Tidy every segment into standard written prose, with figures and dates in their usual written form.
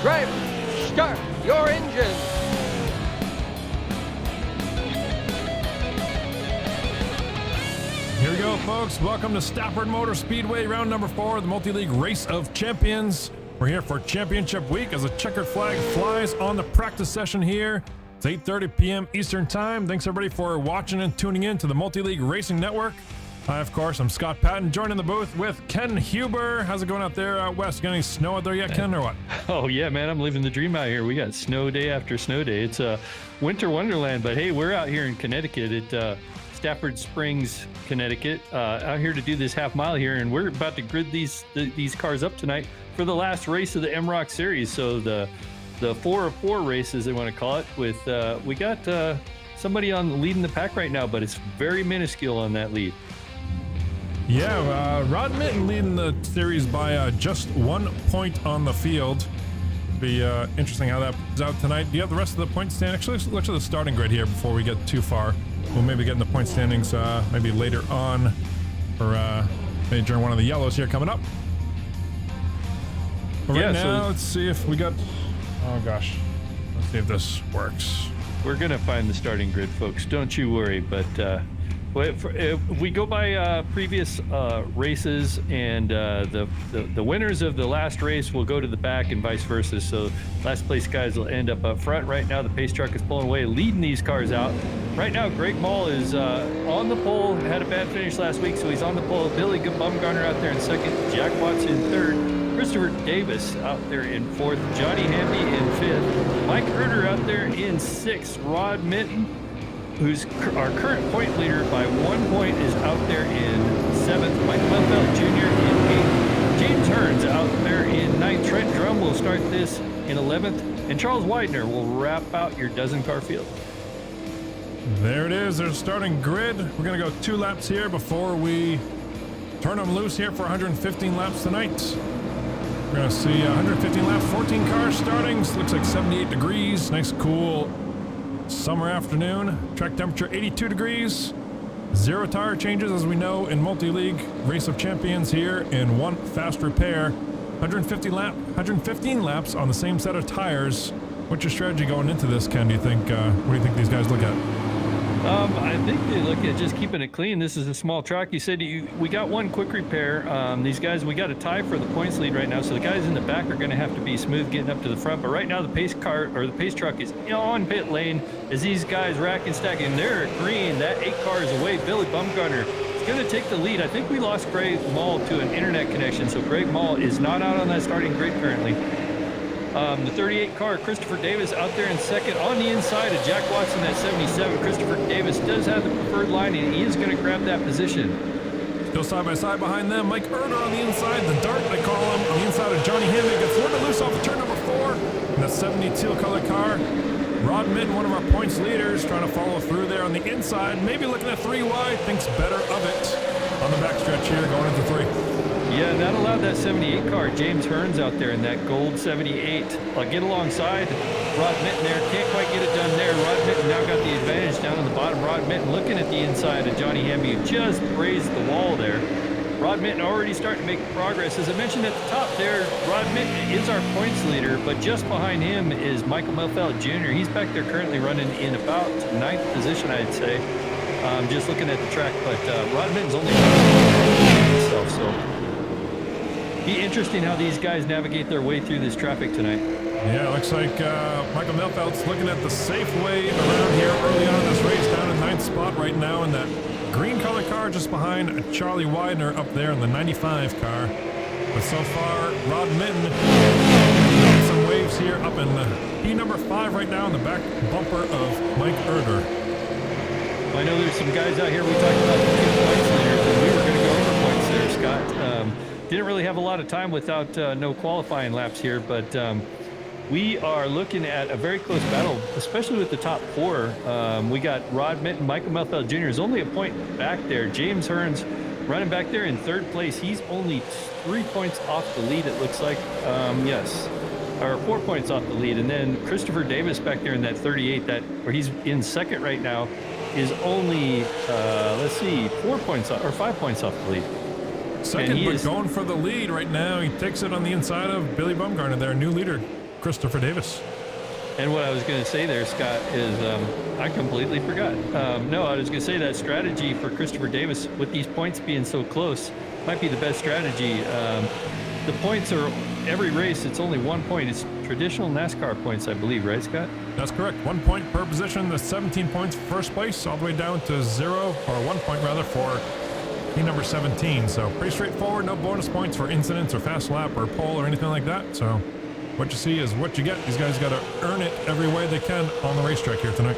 Driver, start your engine. Here we go, folks. Welcome to Stafford Motor Speedway, round number 4 of the Multi-League Race of Champions. We're here for Championship Week as a checkered flag flies on the practice session here. It's 8:30 p.m. Eastern Time. Thanks, everybody, for watching and tuning in to the Multi-League Racing Network. Hi, of course, I'm Scott Patton, joining the booth with Ken Huber. How's it going out there out west? Got any snow out there yet, Ken, or what? Oh, yeah, man, I'm living the dream out here. We got snow day after snow day. It's a winter wonderland, but hey, we're out here in Connecticut at Stafford Springs, Connecticut, out here to do this half mile here, and we're about to grid these cars up tonight for the last race of the MROC series. So the 4 of 4 races, they want to call it, with we got somebody on leading the pack right now, but it's very minuscule on that lead. Yeah, Rod Mitten leading the series by just 1 point on the field. Be interesting how that plays out tonight. Do you have the rest of the point stand? Actually, let's look at the starting grid here before we get too far. We'll maybe get in the point standings maybe later on, or maybe during one of the yellows here coming up. But right now, let's see if we got... Oh, gosh. Let's see if this works. We're going to find the starting grid, folks. Don't you worry, but... if we go by previous races, and the winners of the last race will go to the back and vice versa. So last place guys will end up front. Right now the pace truck is pulling away, leading these cars out. Right now Greg Mall is on the pole, had a bad finish last week, so he's on the pole. Billy Bumgarner out there in second, Jack Watts in third, Christopher Davis out there in fourth, Johnny Hamby in fifth, Mike Herter out there in sixth, Rod Mitten, who's our current point leader by 1 point, is out there in 7th. Mike Melfeld Jr. in 8th. James Hearns out there in 9th. Trent Drum will start this in 11th. And Charles Widener will wrap out your dozen-car field. There it is. There's a starting grid. We're going to go 2 laps here before we turn them loose here for 115 laps tonight. We're going to see 115 laps, 14 cars starting. Looks like 78 degrees. Nice, cool summer afternoon. Track temperature 82 degrees. 0 tire changes, as we know, in multi-league race of champions here in 1 fast repair. 115 laps on the same set of tires. What's your strategy going into this, Ken? Do you think? What do you think these guys look at? I think they look at just keeping it clean. This is a small track. You said we got 1 quick repair. These guys, we got a tie for the points lead right now, so the guys in the back are going to have to be smooth getting up to the front. But right now, the pace car or the pace truck is on pit lane as these guys rack and stack, and they're green. That 8 car is away. Billy Bumgarner is going to take the lead. I think we lost Greg Mall to an internet connection, so Greg Mall is not out on that starting grid currently. The 38 car, Christopher Davis, out there in second on the inside of Jack Watson at 77. Christopher Davis does have the preferred line, and he is going to grab that position. Still side by side behind them. Mike Erder on the inside, the dart, they call him, on the inside of Johnny Hamby. Gets Florida loose off of turn number 4 in the 72 color car. Rod Mitten, one of our points leaders, trying to follow through there on the inside. Maybe looking at 3 wide, thinks better of it on the backstretch here, going into 3. Yeah, that allowed that 78 car, James Hearns, out there in that gold 78. Get alongside Rod Mitten there. Can't quite get it done there. Rod Mitten now got the advantage down on the bottom. Rod Mitten looking at the inside of Johnny Hamby, who just grazed the wall there. Rod Mitten already starting to make progress. As I mentioned at the top there, Rod Mitten is our points leader, but just behind him is Michael Melfeld Jr. He's back there currently running in about 9th position, I'd say. Just looking at the track, but Rod Mitten's only himself, so... Be interesting how these guys navigate their way through this traffic tonight. Yeah, it looks like Michael Melfeld's looking at the safe way around here early on in this race, down in 9th spot right now in that green color car just behind Charlie Widener up there in the 95 car. But so far, Rod Mitten making some waves here up in P number 5 right now in the back bumper of Mike Erder. Well, I know there's some guys out here. We talked about the 2 points leaders, and we were going to go over points there, Scott. Didn't really have a lot of time without no qualifying laps here, but we are looking at a very close battle, especially with the top 4. We got Rod Mitten, Michael Melfeld Jr. is only a point back there. James Hearns running back there in 3rd place. He's only 3 points off the lead, it looks like. Yes, or 4 points off the lead. And then Christopher Davis back there in that 38, where he's in 2nd right now, is only, let's see, 4 points off, or 5 points off the lead. Second, but going for the lead right now. He takes it on the inside of Billy Bumgarner there, new leader. Christopher Davis. And what I was going to say there, Scott, is I completely forgot. No, I was going to say that strategy for Christopher Davis, with these points being so close, might be the best strategy. The points are, every race, it's only 1 point. It's traditional NASCAR points, I believe, right, Scott? That's correct. 1 point per position. The 17 points for first place, all the way down to 0, or 1 point rather, for team number 17. So pretty straightforward. No bonus points for incidents or fast lap or pole or anything like that. So what you see is what you get. These guys got to earn it every way they can on the racetrack here tonight.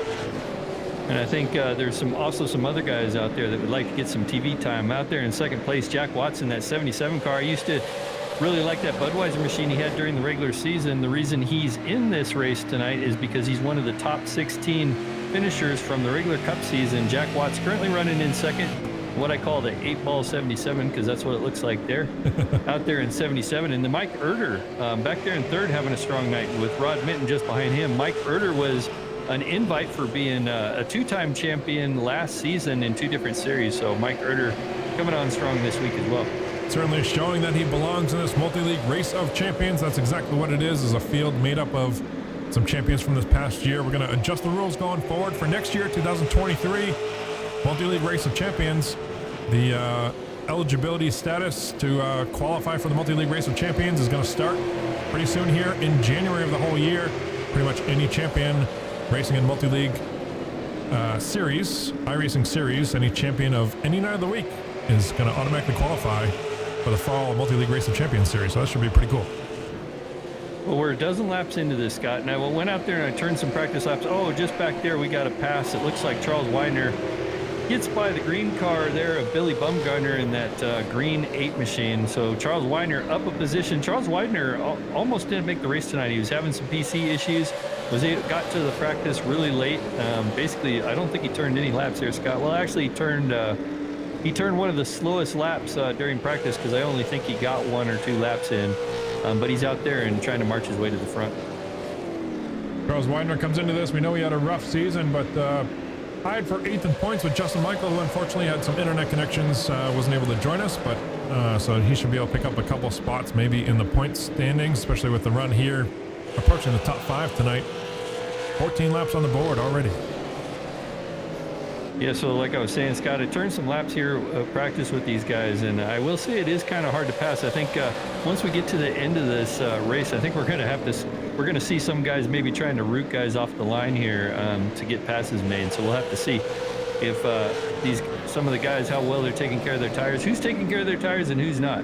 And I think there's also some other guys out there that would like to get some TV time. Out there in second place, Jack Watson, that 77 car. I used to really like that Budweiser machine he had during the regular season. The reason he's in this race tonight is because he's one of the top 16 finishers from the regular Cup season. Jack Watts currently running in second, what I call the 8-ball 77, because that's what it looks like there, out there in 77. And the Mike Erder back there in third, having a strong night with Rod Minton just behind him. Mike Erder was an invite for being a two-time champion last season in 2 different series. So Mike Erder coming on strong this week as well. Certainly showing that he belongs in this multi-league race of champions. That's exactly what it is a field made up of some champions from this past year. We're going to adjust the rules going forward for next year, 2023. Multi-league race of champions. The eligibility status to qualify for the multi-league race of champions is going to start pretty soon here in January of the whole year. Pretty much any champion racing in multi-league series, iRacing series, any champion of any night of the week is going to automatically qualify for the fall multi-league race of champions series. So that should be pretty cool. Well, we're a dozen laps into this, Scott, and I went out there and I turned some practice laps. Oh, just back there we got a pass. It looks like Charles Widener gets by the green car there of Billy Bumgarner in that green 8 machine. So Charles Widener up a position. Charles Widener almost didn't make the race tonight. He was having some PC issues. Got to the practice really late. Basically, I don't think he turned any laps there, Scott. Well, actually, he turned one of the slowest laps during practice, because I only think he got 1 or 2 laps in. But he's out there and trying to march his way to the front. Charles Widener comes into this. We know he had a rough season, but tied for 8th in points with Justin Michael, who unfortunately had some internet connections, wasn't able to join us, but so he should be able to pick up a couple spots maybe in the point standings, especially with the run here approaching the top 5 tonight. 14 laps on the board already. Yeah, so like I was saying, Scott, I turned some laps here, practice with these guys, and I will say it is kind of hard to pass. I think once we get to the end of this race, I think we're going to see some guys maybe trying to root guys off the line here to get passes made. So we'll have to see if some of the guys, how well they're taking care of their tires, who's taking care of their tires and who's not.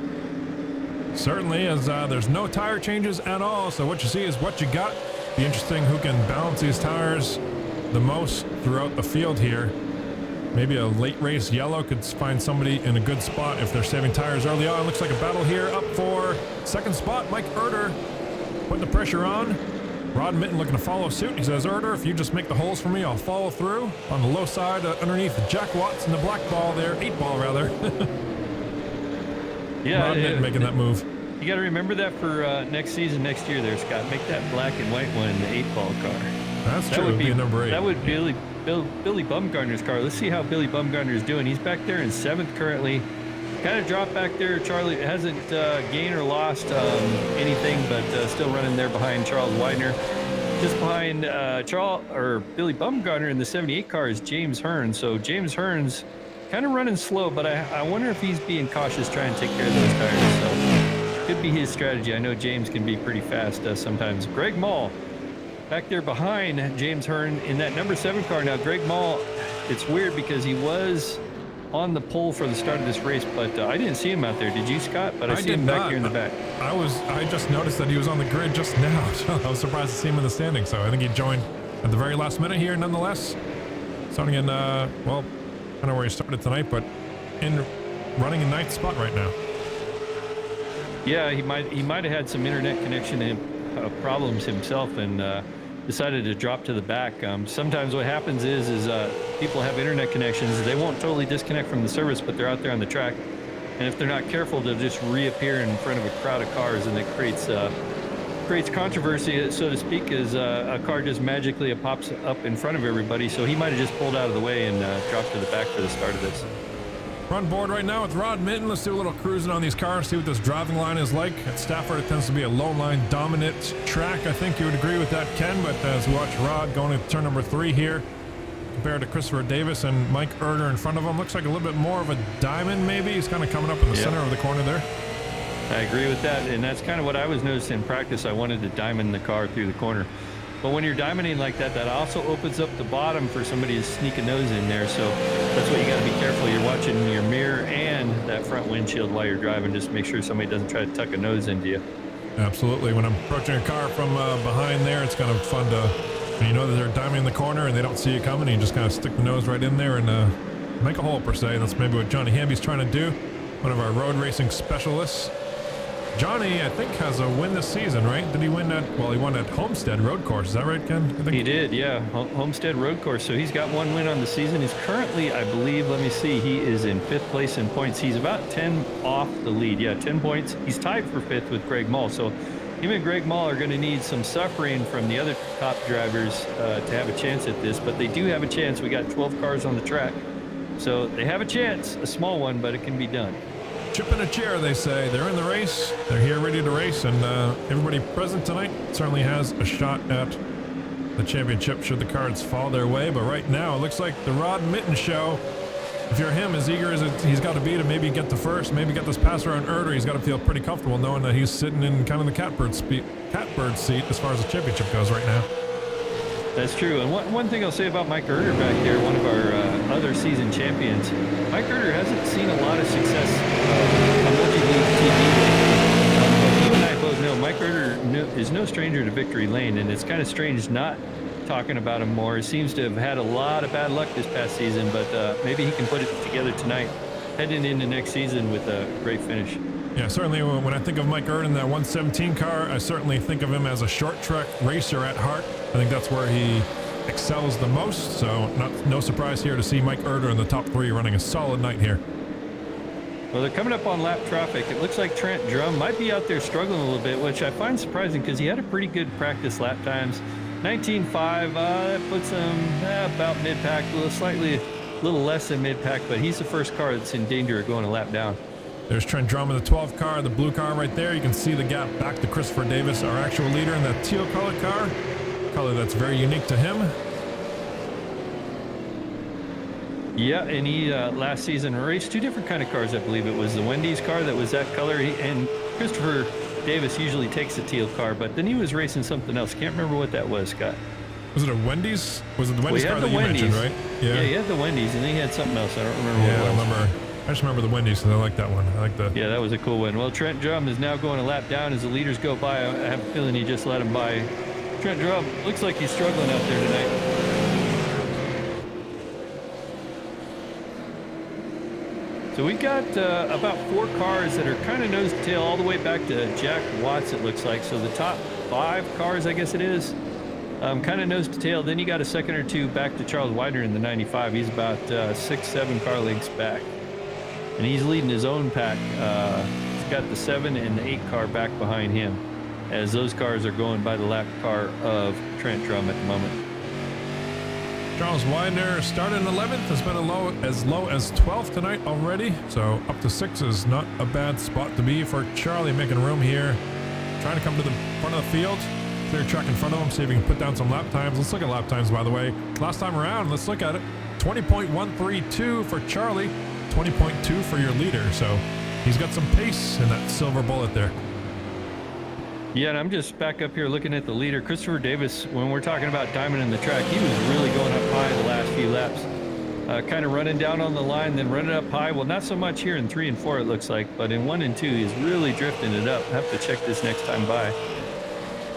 Certainly, as there's no tire changes at all, so what you see is what you got. Be interesting who can balance these tires the most throughout the field here. Maybe a late race yellow could find somebody in a good spot if they're saving tires early on. Looks like a battle here up for second spot. Mike Erder putting the pressure on. Rod Minton looking to follow suit. He says, Erder, if you just make the holes for me, I'll follow through. On the low side, underneath Jack Watts in the black ball there, 8-ball rather. Yeah, Rod Minton making that move. You got to remember that for next season, next year there, Scott. Make that black and white one in the 8-ball car. That's true. That would be number 8. That would be Billy Bumgarner's car. Let's see how Billy Bumgarner is doing. He's back there in 7th currently. Kind of dropped back there. Charlie hasn't gained or lost anything, but still running there behind Charles Widener. Just behind Billy Bumgarner in the 78 car is James Hearn. So James Hearn's kind of running slow, but I wonder if he's being cautious trying to take care of those tires. So could be his strategy. I know James can be pretty fast sometimes. Greg Mall back there behind James Hearn in that number 7 car. Now, Greg Mall, it's weird because he was on the pole for the start of this race, but I didn't see him out there. Did you, Scott? But I see him back here in the back. I just noticed that he was on the grid just now, so I was surprised to see him in the standing. So I think he joined at the very last minute here, nonetheless. Starting in, well, kind of where he started tonight, but running in 9th spot right now. Yeah, he might have had some internet connection problems himself and decided to drop to the back. Sometimes what happens is people have internet connections. They won't totally disconnect from the service, but they're out there on the track. And if they're not careful, they'll just reappear in front of a crowd of cars, and it creates controversy, so to speak, as a car just magically pops up in front of everybody. So he might have just pulled out of the way and dropped to the back for the start of this. We're on board right now with Rod Minton. Let's do a little cruising on these cars, see what this driving line is like. At Stafford, it tends to be a low line dominant track. I think you would agree with that, Ken, but as we watch Rod going into turn number 3 here, compared to Christopher Davis and Mike Erder in front of him, looks like a little bit more of a diamond maybe. He's kind of coming up in the center of the corner there. I agree with that, and that's kind of what I was noticing in practice. I wanted to diamond the car through the corner. But when you're diamonding like that, that also opens up the bottom for somebody to sneak a nose in there. So that's what you got to be careful. You're watching your mirror and that front windshield while you're driving, just to make sure somebody doesn't try to tuck a nose into you. Absolutely. When I'm approaching a car from behind there, it's kind of fun to, when you know that they're diamonding the corner and they don't see you coming, and you just kind of stick the nose right in there and make a hole per se. That's maybe what Johnny Hamby's trying to do, one of our road racing specialists. Johnny, I think, has a win this season, right? Did he win that? Well, he won at Homestead Road Course. Is that right, Ken? I think he did, yeah. Homestead Road Course. So he's got 1 win on the season. He's currently, I believe, let me see, he is in 5th place in points. He's about 10 off the lead. Yeah, 10 points. He's tied for 5th with Greg Mull. So him and Greg Mull are going to need some suffering from the other top drivers to have a chance at this. But they do have a chance. We got 12 cars on the track. So they have a chance, a small one, but it can be done. Chip in a chair, they say. They're in the race. They're here ready to race, and everybody present tonight certainly has a shot at the championship should the cards fall their way. But right now, it looks like the Rod Minton show. If you're him, as eager as he's got to be to maybe get the first, maybe get this pass around Erder, he's got to feel pretty comfortable knowing that he's sitting in kind of the catbird seat as far as the championship goes right now. That's true. And one thing I'll say about Mike Erder back here, one of our other season champions, Mike Erder hasn't seen a lot of success on multi-league TV lately. But you and I both know Mike Erder is no stranger to victory lane, and it's kind of strange not talking about him more. He seems to have had a lot of bad luck this past season, but maybe he can put it together tonight, heading into next season with a great finish. Yeah, certainly when I think of Mike Erder in that 117 car, I certainly think of him as a short track racer at heart. I think that's where he excels the most, so no surprise here to see Mike Erder in the top 3 running a solid night here. Well, they're coming up on lap traffic. It looks like Trent Drum might be out there struggling a little bit, which I find surprising because he had a pretty good practice lap times. 19.5, that puts him about mid-pack, a little less than mid-pack, but he's the first car that's in danger of going a lap down. There's Trent Drum in the 12 car, the blue car right there. You can see the gap back to Christopher Davis, our actual leader in that teal colored car. Color that's very unique to him. Yeah, and he last season raced 2 different kind of cars. I believe it was the Wendy's car that was that color, and Christopher Davis usually takes the teal car, but then he was racing something else. Can't remember what that was, Scott. Was it a Wendy's? Was it the Wendy's car that you mentioned, right? Yeah, he had the Wendy's, and then he had something else. I don't remember what it was. I just remember the Wendy's, because I like that one. I like the... Yeah, that was a cool one. Well, Trent Drum is now going a lap down as the leaders go by. I have a feeling he just let him by. Trent Drum looks like he's struggling out there tonight. So we got about 4 cars that are kind of nose to tail all the way back to Jack Watts, it looks like. So the top 5 cars, I guess it is, kind of nose to tail. Then you got a second or 2 back to Charles Widener in the 95. He's about 6-7 car lengths back. And he's leading his own pack. He's got the 7 and the 8 car back behind him, as those cars are going by the lap car of Trent Drum at the moment. Charles Widener started in 11th, has been as low as 12th tonight already, so up to 6 is not a bad spot to be for Charlie, making room here, trying to come to the front of the field, clear track in front of him, see if he can put down some lap times. Let's look at lap times, by the way. Last time around, let's look at it. 20.132 for Charlie, 20.2 for your leader, so he's got some pace in that silver bullet there. Yeah, and I'm just back up here looking at the leader. Christopher Davis, when we're talking about diamond in the track, he was really going up high the last few laps. Kind of running down on the line, then running up high. Well, not so much here in 3 and 4, it looks like, but in 1 and 2, he's really drifting it up. Have to check this next time by.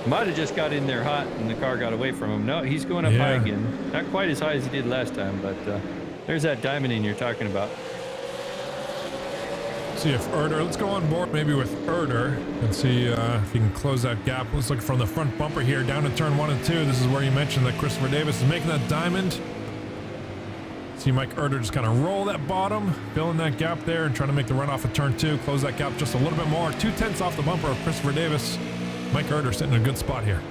Might have just got in there hot and the car got away from him. No, he's going up high again. Not quite as high as he did last time, but there's that diamonding you're talking about. See if Erder, let's go on board maybe with Erder and see if he can close that gap. Let's look from the front bumper here down to turn 1 and 2. This is where you mentioned that Christopher Davis is making that diamond. See Mike Erder just kind of roll that bottom, fill in that gap there, and try to make the run off of turn 2. Close that gap just a little bit more. 2/10 off the bumper of Christopher Davis. Mike Erder sitting in a good spot here.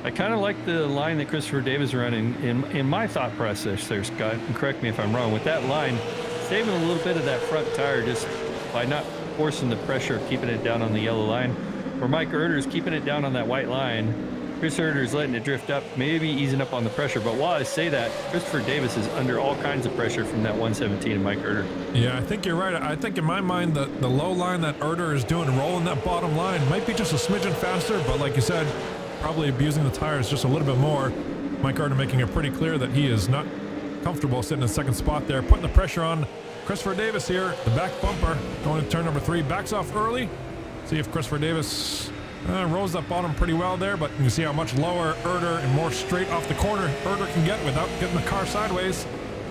I kind of like the line that Christopher Davis running in my thought process there, Scott. And correct me if I'm wrong. With that line, saving a little bit of that front tire just by not forcing the pressure of keeping it down on the yellow line. Where Mike Erder's keeping it down on that white line. Chris Erder's letting it drift up, maybe easing up on the pressure. But while I say that, Christopher Davis is under all kinds of pressure from that 117 and Mike Erder. Yeah, I think you're right. I think in my mind, the low line that Erder is doing, rolling that bottom line, might be just a smidgen faster. But like you said, probably abusing the tires just a little bit more. Mike Erder making it pretty clear that he is not comfortable sitting in second spot there, putting the pressure on Christopher Davis here. The back bumper going to turn number 3, backs off early. See if Christopher Davis rolls that bottom pretty well there, but you can see how much lower Erder and more straight off the corner Erder can get without getting the car sideways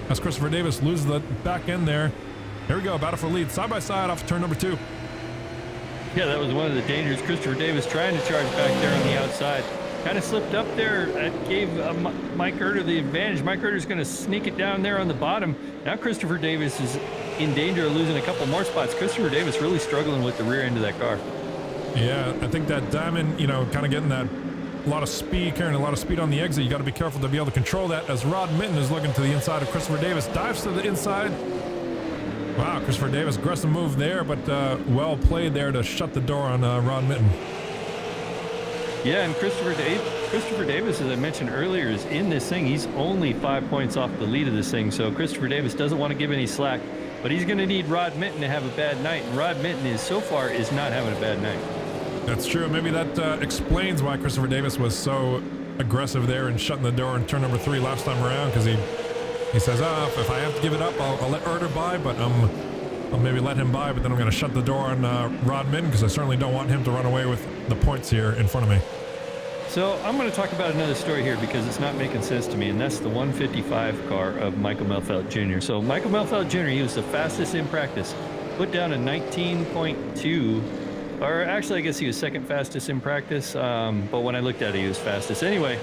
as Christopher Davis loses the back end there. Here we go, battle for lead, side by side off turn number 2. Yeah, that was one of the dangers. Christopher Davis trying to charge back there on the outside. Kind of slipped up there. That gave Mike Erder the advantage. Mike Erder's going to sneak it down there on the bottom. Now Christopher Davis is in danger of losing a couple more spots. Christopher Davis really struggling with the rear end of that car. Yeah, I think that diamond, you know, kind of getting that a lot of speed, carrying a lot of speed on the exit. You got to be careful to be able to control that as Rod Mitten is looking to the inside of Christopher Davis. Dives to the inside. Wow, Christopher Davis, aggressive move there, but well played there to shut the door on Rod Mitten. Yeah, and Christopher Davis, as I mentioned earlier, is in this thing. He's only 5 points off the lead of this thing, so Christopher Davis doesn't want to give any slack, but he's going to need Rod Mitten to have a bad night, and Rod Mitten so far is not having a bad night. That's true. Maybe that explains why Christopher Davis was so aggressive there and shutting the door in turn number 3 last time around, because he says, if I have to give it up, I'll let Erder by, but I'll maybe let him by, but then I'm going to shut the door on Rod Mitten because I certainly don't want him to run away with the points here in front of me. So I'm going to talk about another story here because it's not making sense to me, and that's the 155 car of Michael Melfeld Jr. So Michael Melfeld Jr., he was the fastest in practice, put down a 19.2, or actually I guess he was second fastest in practice, but when I looked at it, he was fastest. Anyway,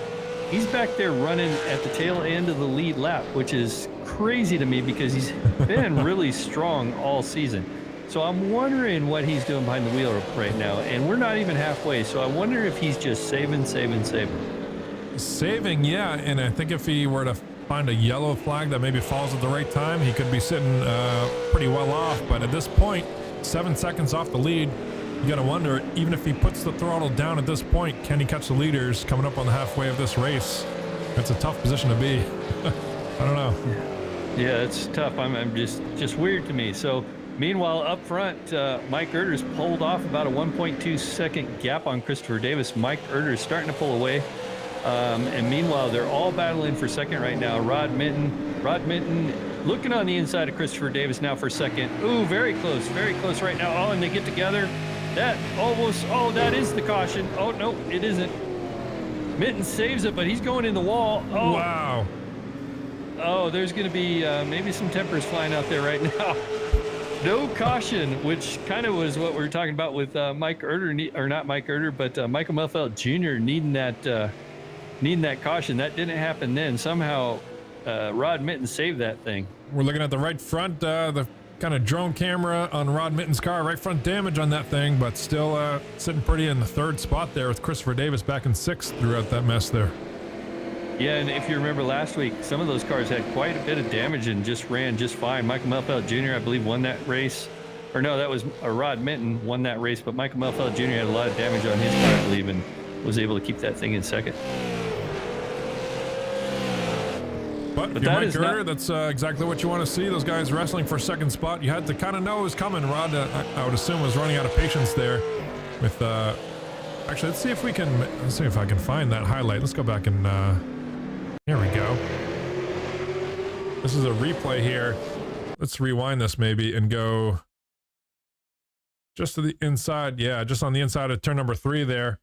he's back there running at the tail end of the lead lap, which is crazy to me because he's been really strong all season. So I'm wondering what he's doing behind the wheel right now, and we're not even halfway, so I wonder if he's just saving. Saving, yeah, and I think if he were to find a yellow flag that maybe falls at the right time, he could be sitting pretty well off, but at this point, 7 seconds off the lead, you gotta wonder, even if he puts the throttle down at this point, can he catch the leaders coming up on the halfway of this race? That's a tough position to be. I don't know. Yeah, it's tough. I'm just weird to me. So meanwhile, up front, Mike Erder's pulled off about a 1.2 second gap on Christopher Davis. Mike Erder's starting to pull away. And meanwhile, they're all battling for second right now. Rod Mitten looking on the inside of Christopher Davis now for second. Ooh, very close right now. Oh, and they get together. That almost, that is the caution. Oh, no, it isn't. Mitten saves it, but he's going in the wall. Oh, wow. Oh, there's going to be maybe some tempers flying out there right now. No caution, which kind of was what we were talking about with Mike Erder, or not Mike Erder, but Michael Melfeld Jr. needing that caution. That didn't happen then. Somehow, Rod Mitten saved that thing. We're looking at the right front, the kind of drone camera on Rod Mitten's car, right front damage on that thing, but still sitting pretty in the 3rd spot there with Christopher Davis back in 6th throughout that mess there. Yeah, and if you remember last week, some of those cars had quite a bit of damage and just ran just fine. Michael Melfeld Jr., I believe, won that race. Or no, that was Rod Mitten won that race, but Michael Melfeld Jr. had a lot of damage on his car, I believe, and was able to keep that thing in 2nd. But if you're Mike Erder, that's exactly what you want to see. Those guys wrestling for 2nd spot. You had to kind of know it was coming. Rod, I would assume, was running out of patience there. With actually, let's see if I can find that highlight. Let's go back and here we go. This is a replay here. Let's rewind this maybe and go just to the inside. Yeah, just on the inside of turn number 3 there.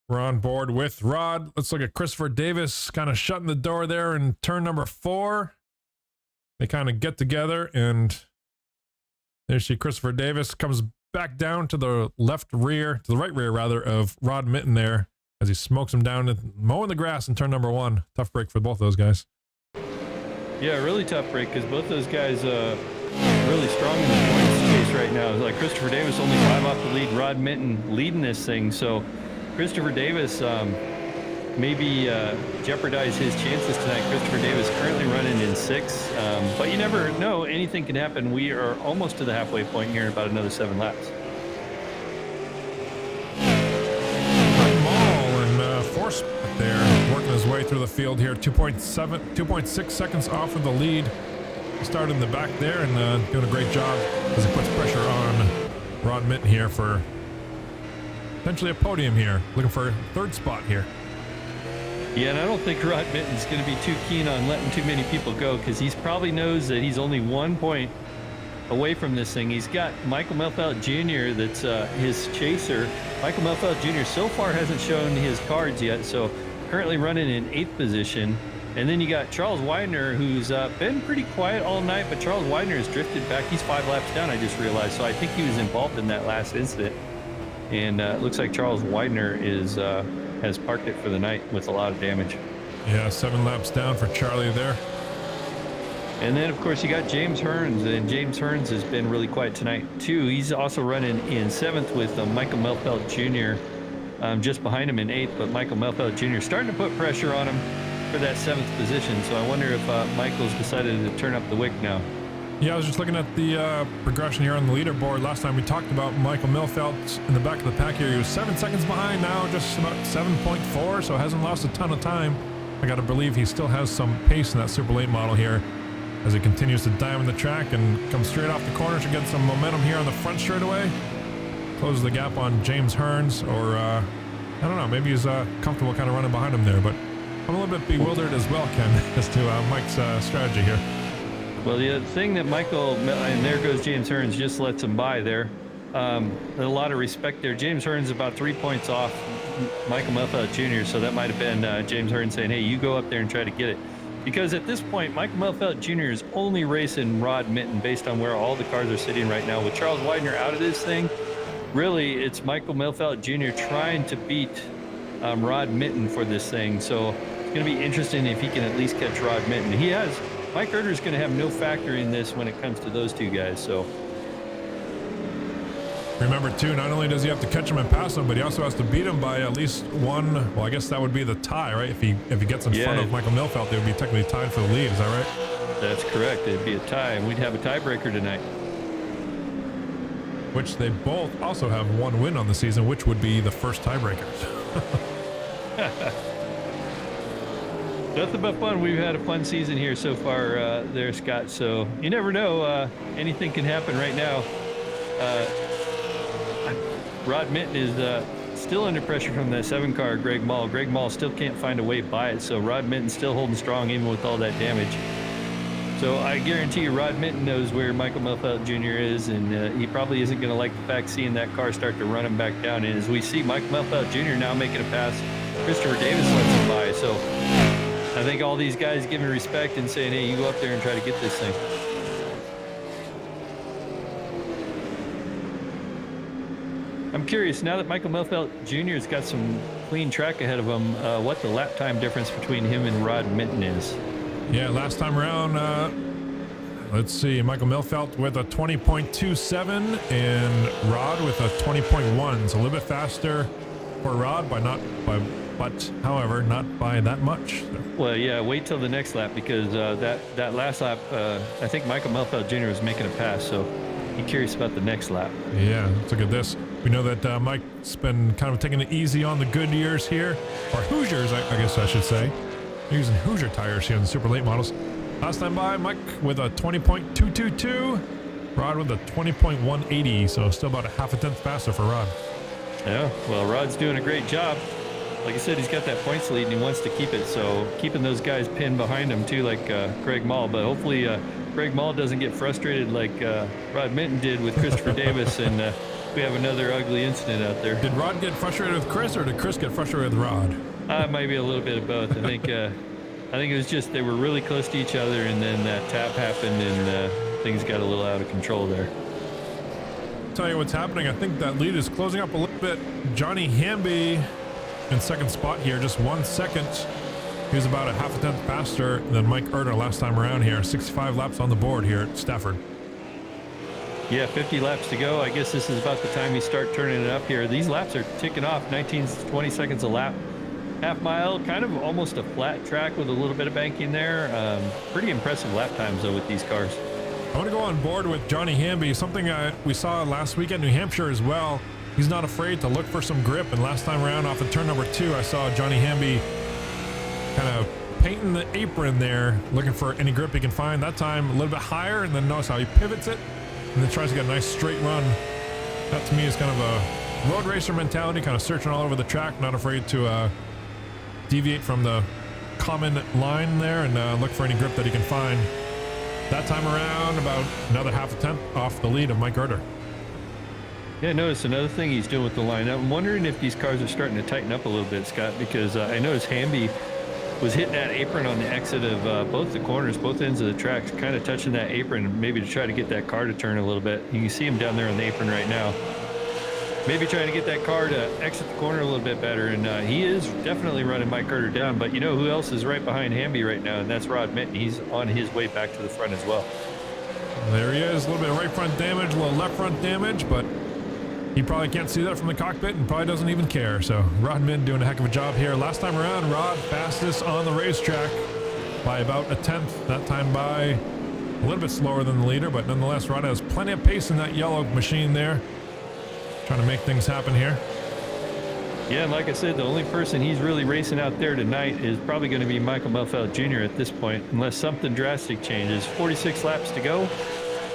We're on board with Rod. Let's look at Christopher Davis kind of shutting the door there in turn number 4. They kind of get together, and there you see Christopher Davis comes back down to the right rear rather, of Rod Mitten there as he smokes him down and mowing the grass in turn number 1. Tough break for both those guys. Yeah, really tough break because both those guys really strong in the points chase right now. Like Christopher Davis only 5 off the lead, Rod Mitten leading this thing. So Christopher Davis maybe jeopardize his chances tonight. Christopher Davis currently running in 6th, but you never know. Anything can happen. We are almost to the halfway point here in about another 7 laps. Mall and Force there working his way through the field here. 2.6 seconds off of the lead. Started in the back there and doing a great job as he puts pressure on Rod Mitten here for potentially a podium here. Looking for a 3rd spot here. Yeah, and I don't think Rod Mitten's going to be too keen on letting too many people go, because he's probably knows that he's only 1 point away from this thing. He's got Michael Melfelt Jr. that's his chaser. Michael Melfelt Jr. so far hasn't shown his cards yet, so currently running in 8th position. And then you got Charles Widener, who's been pretty quiet all night, but Charles Widener has drifted back. He's 5 laps down, I just realized. So I think he was involved in that last incident. And it looks like Charles Widener has parked it for the night with a lot of damage. Yeah, 7 laps down for Charlie there. And then, of course, you got James Hearns, and James Hearns has been really quiet tonight, too. He's also running in 7th with Michael Melfelt Jr. Just behind him in 8th, but Michael Melfelt Jr. starting to put pressure on him for that 7th position. So I wonder if Michael's decided to turn up the wick now. Yeah, I was just looking at the progression here on the leaderboard. Last time we talked about Michael Melfelt in the back of the pack here. He was 7 seconds behind, now just about 7.4, so hasn't lost a ton of time. I got to believe he still has some pace in that Super Late model here as he continues to diamond the track and come straight off the corner. Should get some momentum here on the front straightaway. Closes the gap on James Hearns, or I don't know, maybe he's comfortable kind of running behind him there, but I'm a little bit bewildered as well, Ken, as to Mike's strategy here. Well, the thing that Michael, and there goes James Hearns, just lets him by there. A lot of respect there. James Hearns about 3 points off Michael Melfelt Jr., so that might have been James Hearns saying, hey, you go up there and try to get it. Because at this point, Michael Melfelt Jr. is only racing Rod Mitten based on where all the cars are sitting right now. With Charles Widener out of this thing, really, it's Michael Melfelt Jr. trying to beat Rod Mitten for this thing. So it's going to be interesting if he can at least catch Rod Mitten. Mike Herter's going to have no factor in this when it comes to those two guys. So remember, too, not only does he have to catch him and pass him, but he also has to beat him by at least 1. Well, I guess that would be the tie, right? If he gets in front of Michael Melfelt, they would be technically tied for the lead. Is that right? That's correct. It'd be a tie, and we'd have a tiebreaker tonight. Which they both also have 1 win on the season, which would be the first tiebreakers. Nothing but fun. We've had a fun season here so far there, Scott. So you never know. Anything can happen right now. Rod Mitten is still under pressure from that 7 car, Greg Mall. Greg Mall still can't find a way by it. So Rod Mitten's still holding strong even with all that damage. So I guarantee you Rod Mitten knows where Michael Melfelt Jr. is, and he probably isn't going to like the fact seeing that car start to run him back down. And as we see Michael Melfelt Jr. now making a pass, Christopher Davis lets him by. So I think all these guys giving respect and saying, hey, you go up there and try to get this thing. I'm curious, now that Michael Melfelt Jr. has got some clean track ahead of him, what the lap time difference between him and Rod Mitten is. Yeah, last time around, let's see, Michael Melfelt with a 20.27 and Rod with a 20.1. So a little bit faster for Rod, however, not by that much. Well, yeah, wait till the next lap, because that last lap, I think Michael Melfelt Jr. was making a pass, so be curious about the next lap. Yeah, let's look at this. We know that Mike's been kind of taking it easy on the Goodyears here, or Hoosiers, I guess I should say. They're using Hoosier tires here in the Super Late models. Last time by, Mike with a 20.222, Rod with a 20.180, so still about a half a tenth faster for Rod. Yeah, well, Rod's doing a great job. Like I said, he's got that points lead and he wants to keep it, so keeping those guys pinned behind him too, like Greg Mall. But hopefully Greg Mall doesn't get frustrated like Rod Mitten did with Christopher Davis, and we have another ugly incident out there. Did Rod get frustrated with Chris, or did Chris get frustrated with Rod? Maybe a little bit of both. I think it was just they were really close to each other, and then that tap happened, and things got a little out of control there. Tell you what's happening. I think that lead is closing up a little bit. Johnny Hamby in second spot here, just 1 second. He was about a half a tenth faster than Mike Herter last time around here. 65 laps on the board here at Stafford. Yeah, 50 laps to go. I guess this is about the time you start turning it up here. These laps are ticking off, 19, 20 seconds a lap. half mile, kind of almost a flat track with a little bit of banking there. Pretty impressive lap times though with these cars. I want to go on board with Johnny Hamby, something we saw last week at New Hampshire as well. He's not afraid to look for some grip, and last time around off of turn number 2, I saw Johnny Hamby kind of painting the apron there, looking for any grip he can find. That time a little bit higher, and then notice how he pivots it and then tries to get a nice straight run. That to me is kind of a road racer mentality, kind of searching all over the track, not afraid to deviate from the common line there and look for any grip that he can find. That time around, about another half a tenth off the lead of Mike Erder. Yeah, notice another thing he's doing with the line. I'm wondering if these cars are starting to tighten up a little bit, Scott, because I noticed Hamby was hitting that apron on the exit of both the corners, both ends of the tracks, kind of touching that apron, maybe to try to get that car to turn a little bit. You can see him down there on the apron right now. Maybe trying to get that car to exit the corner a little bit better, and he is definitely running Mike Erder down. But you know who else is right behind Hamby right now, and that's Rod Minton. He's on his way back to the front as well. There he is, a little bit of right front damage, a little left front damage, but he probably can't see that from the cockpit and probably doesn't even care. So Rod Minton doing a heck of a job here. Last time around, Rod fastest on the racetrack by about a tenth. That time by a little bit slower than the leader, but nonetheless, Rod has plenty of pace in that yellow machine there. Trying to make things happen here. Yeah, and like I said, the only person he's really racing out there tonight is probably going to be Michael Melfeld Jr. at this point, unless something drastic changes. 46 laps to go.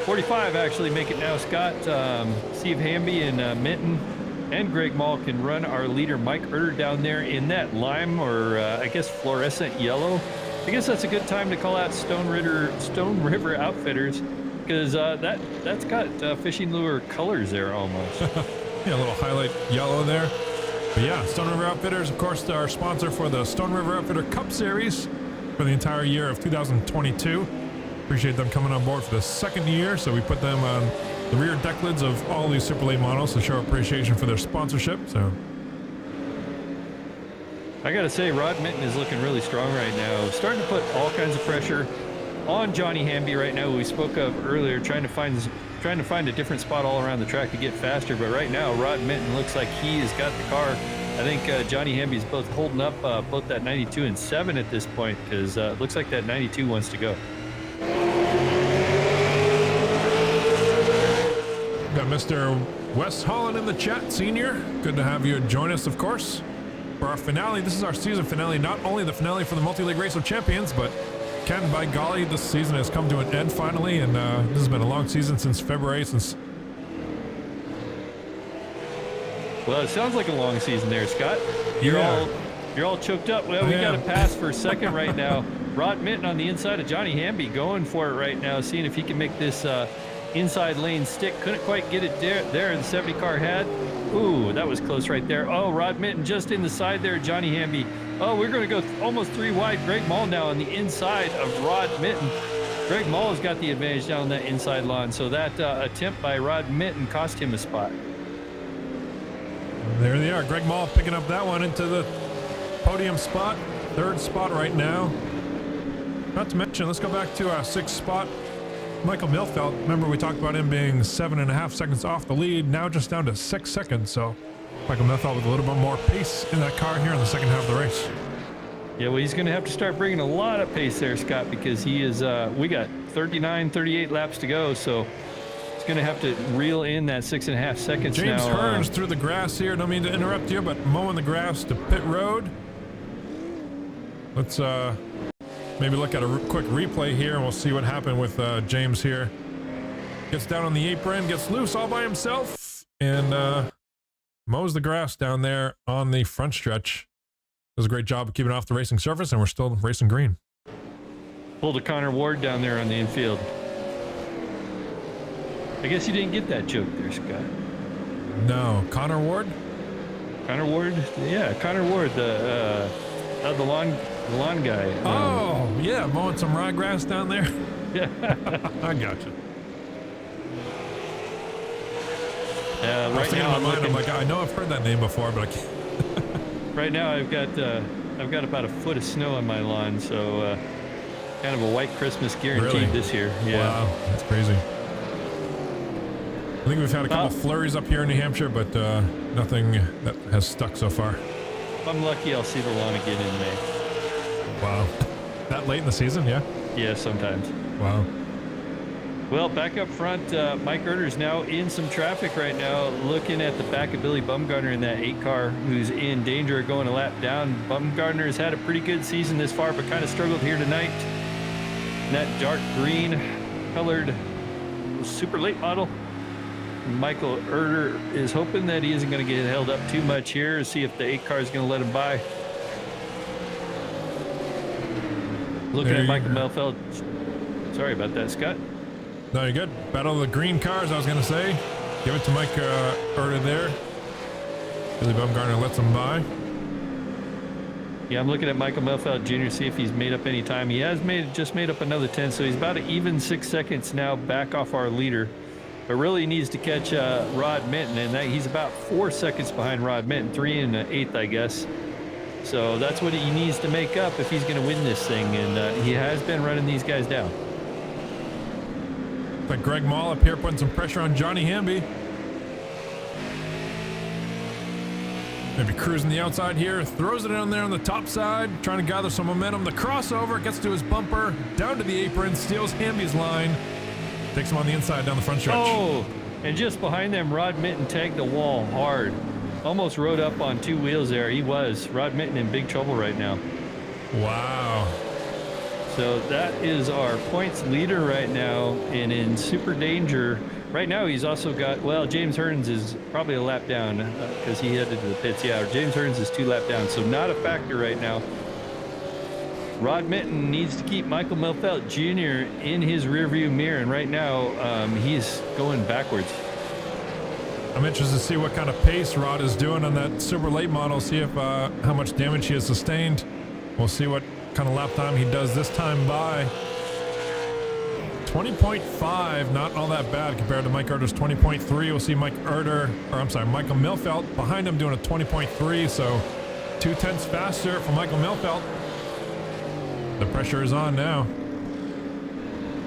45 actually make it now, Scott. Steve Hamby and Minton and Greg Mall can run our leader Mike Erder down there in that lime or I guess fluorescent yellow. I guess that's a good time to call out Stone River Outfitters, because that's got fishing lure colors there almost. Yeah, a little highlight yellow there. But yeah, Stone River Outfitters, of course, our sponsor for the Stone River Outfitter Cup Series for the entire year of 2022. Appreciate them coming on board for the second year, so we put them on the rear deck lids of all these Super Late models to show appreciation for their sponsorship. So I gotta say, Rod Minton is looking really strong right now, starting to put all kinds of pressure on Johnny Hamby right now, who we spoke of earlier, trying to find a different spot all around the track to get faster. But right now, Rod Minton looks like he has got the car. I think Johnny Hamby's both holding up both that 92 and 7 at this point, because it looks like that 92 wants to go. Got Mr. Wes Holland in the chat, Senior. Good to have you join us, of course, for our finale. This is our season finale, not only the finale for the Multi-League Race of Champions, but Ken, by golly, this season has come to an end finally, and this has been a long season since February. Well, it sounds like a long season there, Scott. You're all choked up. Well, we got to pass for second right now. Rod Minton on the inside of Johnny Hamby, going for it right now, seeing if he can make this inside lane stick. Couldn't quite get it there, and the 70 car had. Ooh, that was close right there. Oh, Rod Minton just in the side there, Johnny Hamby. Oh, we're going to go almost 3 wide. Greg Mall now on the inside of Rod Minton. Greg Mall has got the advantage down that inside line, so that attempt by Rod Minton cost him a spot. There they are. Greg Mall picking up that one into the podium spot. 3rd spot right now. Not to mention, let's go back to our 6th spot. Michael Melfeld. Remember, we talked about him being 7.5 seconds off the lead. Now just down to 6 seconds. So Michael Melfeld with a little bit more pace in that car here in the second half of the race. Yeah, well, he's going to have to start bringing a lot of pace there, Scott, because he is. We got 39, 38 laps to go, so he's going to have to reel in that 6.5 seconds. James now. Hearns through the grass here. Don't mean to interrupt you, but mowing the grass to pit road. Let's maybe look at a quick replay here, and we'll see what happened with James here. Gets down on the apron, gets loose all by himself, and mows the grass down there on the front stretch. Does a great job of keeping off the racing surface, and we're still racing green. Pulled a Connor Ward down there on the infield. I guess you didn't get that joke there, Scott. No, Connor Ward? Connor Ward? Yeah, Connor Ward, the lawn guy. Oh, yeah, mowing some ryegrass down there. Yeah. I gotcha. Right now, I'm like, I know I've heard that name before, but I can't. Right now, I've got about a foot of snow on my lawn, so kind of a white Christmas guaranteed this year. Yeah. Wow, that's crazy. I think we've had a couple flurries up here in New Hampshire, but nothing that has stuck so far. If I'm lucky, I'll see the lawn again in May. Wow. That late in the season, yeah? Yeah, sometimes. Wow. Well, back up front, Mike Erder's now in some traffic right now, looking at the back of Billy Bumgardner in that 8 car, who's in danger of going a lap down. Bumgardner has had a pretty good season this far, but kind of struggled here tonight. And that dark green colored super late model. Michael Erder is hoping that he isn't going to get held up too much here. See if the 8 car is going to let him by. Looking at Michael Melfeld. Sorry about that, Scott. No, you're good. Battle of the green cars, I was going to say. Give it to Mike Erder there. Billy Bumgardner lets him by. Yeah, I'm looking at Michael Melfeld Jr. see if he's made up any time. He has just made up another 10, so he's about an even 6 seconds now back off our leader. But really needs to catch Rod Minton, and he's about 4 seconds behind Rod Minton, 3 and 1/8, I guess. So that's what he needs to make up if he's going to win this thing, and he has been running these guys down. But Greg Mall up here putting some pressure on Johnny Hamby. Maybe cruising the outside here, throws it in there on the top side, trying to gather some momentum. The crossover gets to his bumper, down to the apron, steals Hamby's line, takes him on the inside down the front stretch. Oh, and just behind them, Rod Minton tagged the wall hard. Almost rode up on 2 wheels there. He was. Rod Minton in big trouble right now. Wow. So that is our points leader right now and in super danger. Right now he's also got, well, James Hearns is probably a lap down because he headed to the pits. Yeah, James Hearns is 2 lap down, so not a factor right now. Rod Minton needs to keep Michael Melfeld Jr. in his rearview mirror, and right now he's going backwards. I'm interested to see what kind of pace Rod is doing on that super late model, see if how much damage he has sustained. We'll see what kind of lap time he does this time by. 20.5, not all that bad compared to Mike Erder's 20.3. We'll see Michael Melfeld behind him doing a 20.3, so 0.2 faster for Michael Melfeld. The pressure is on now.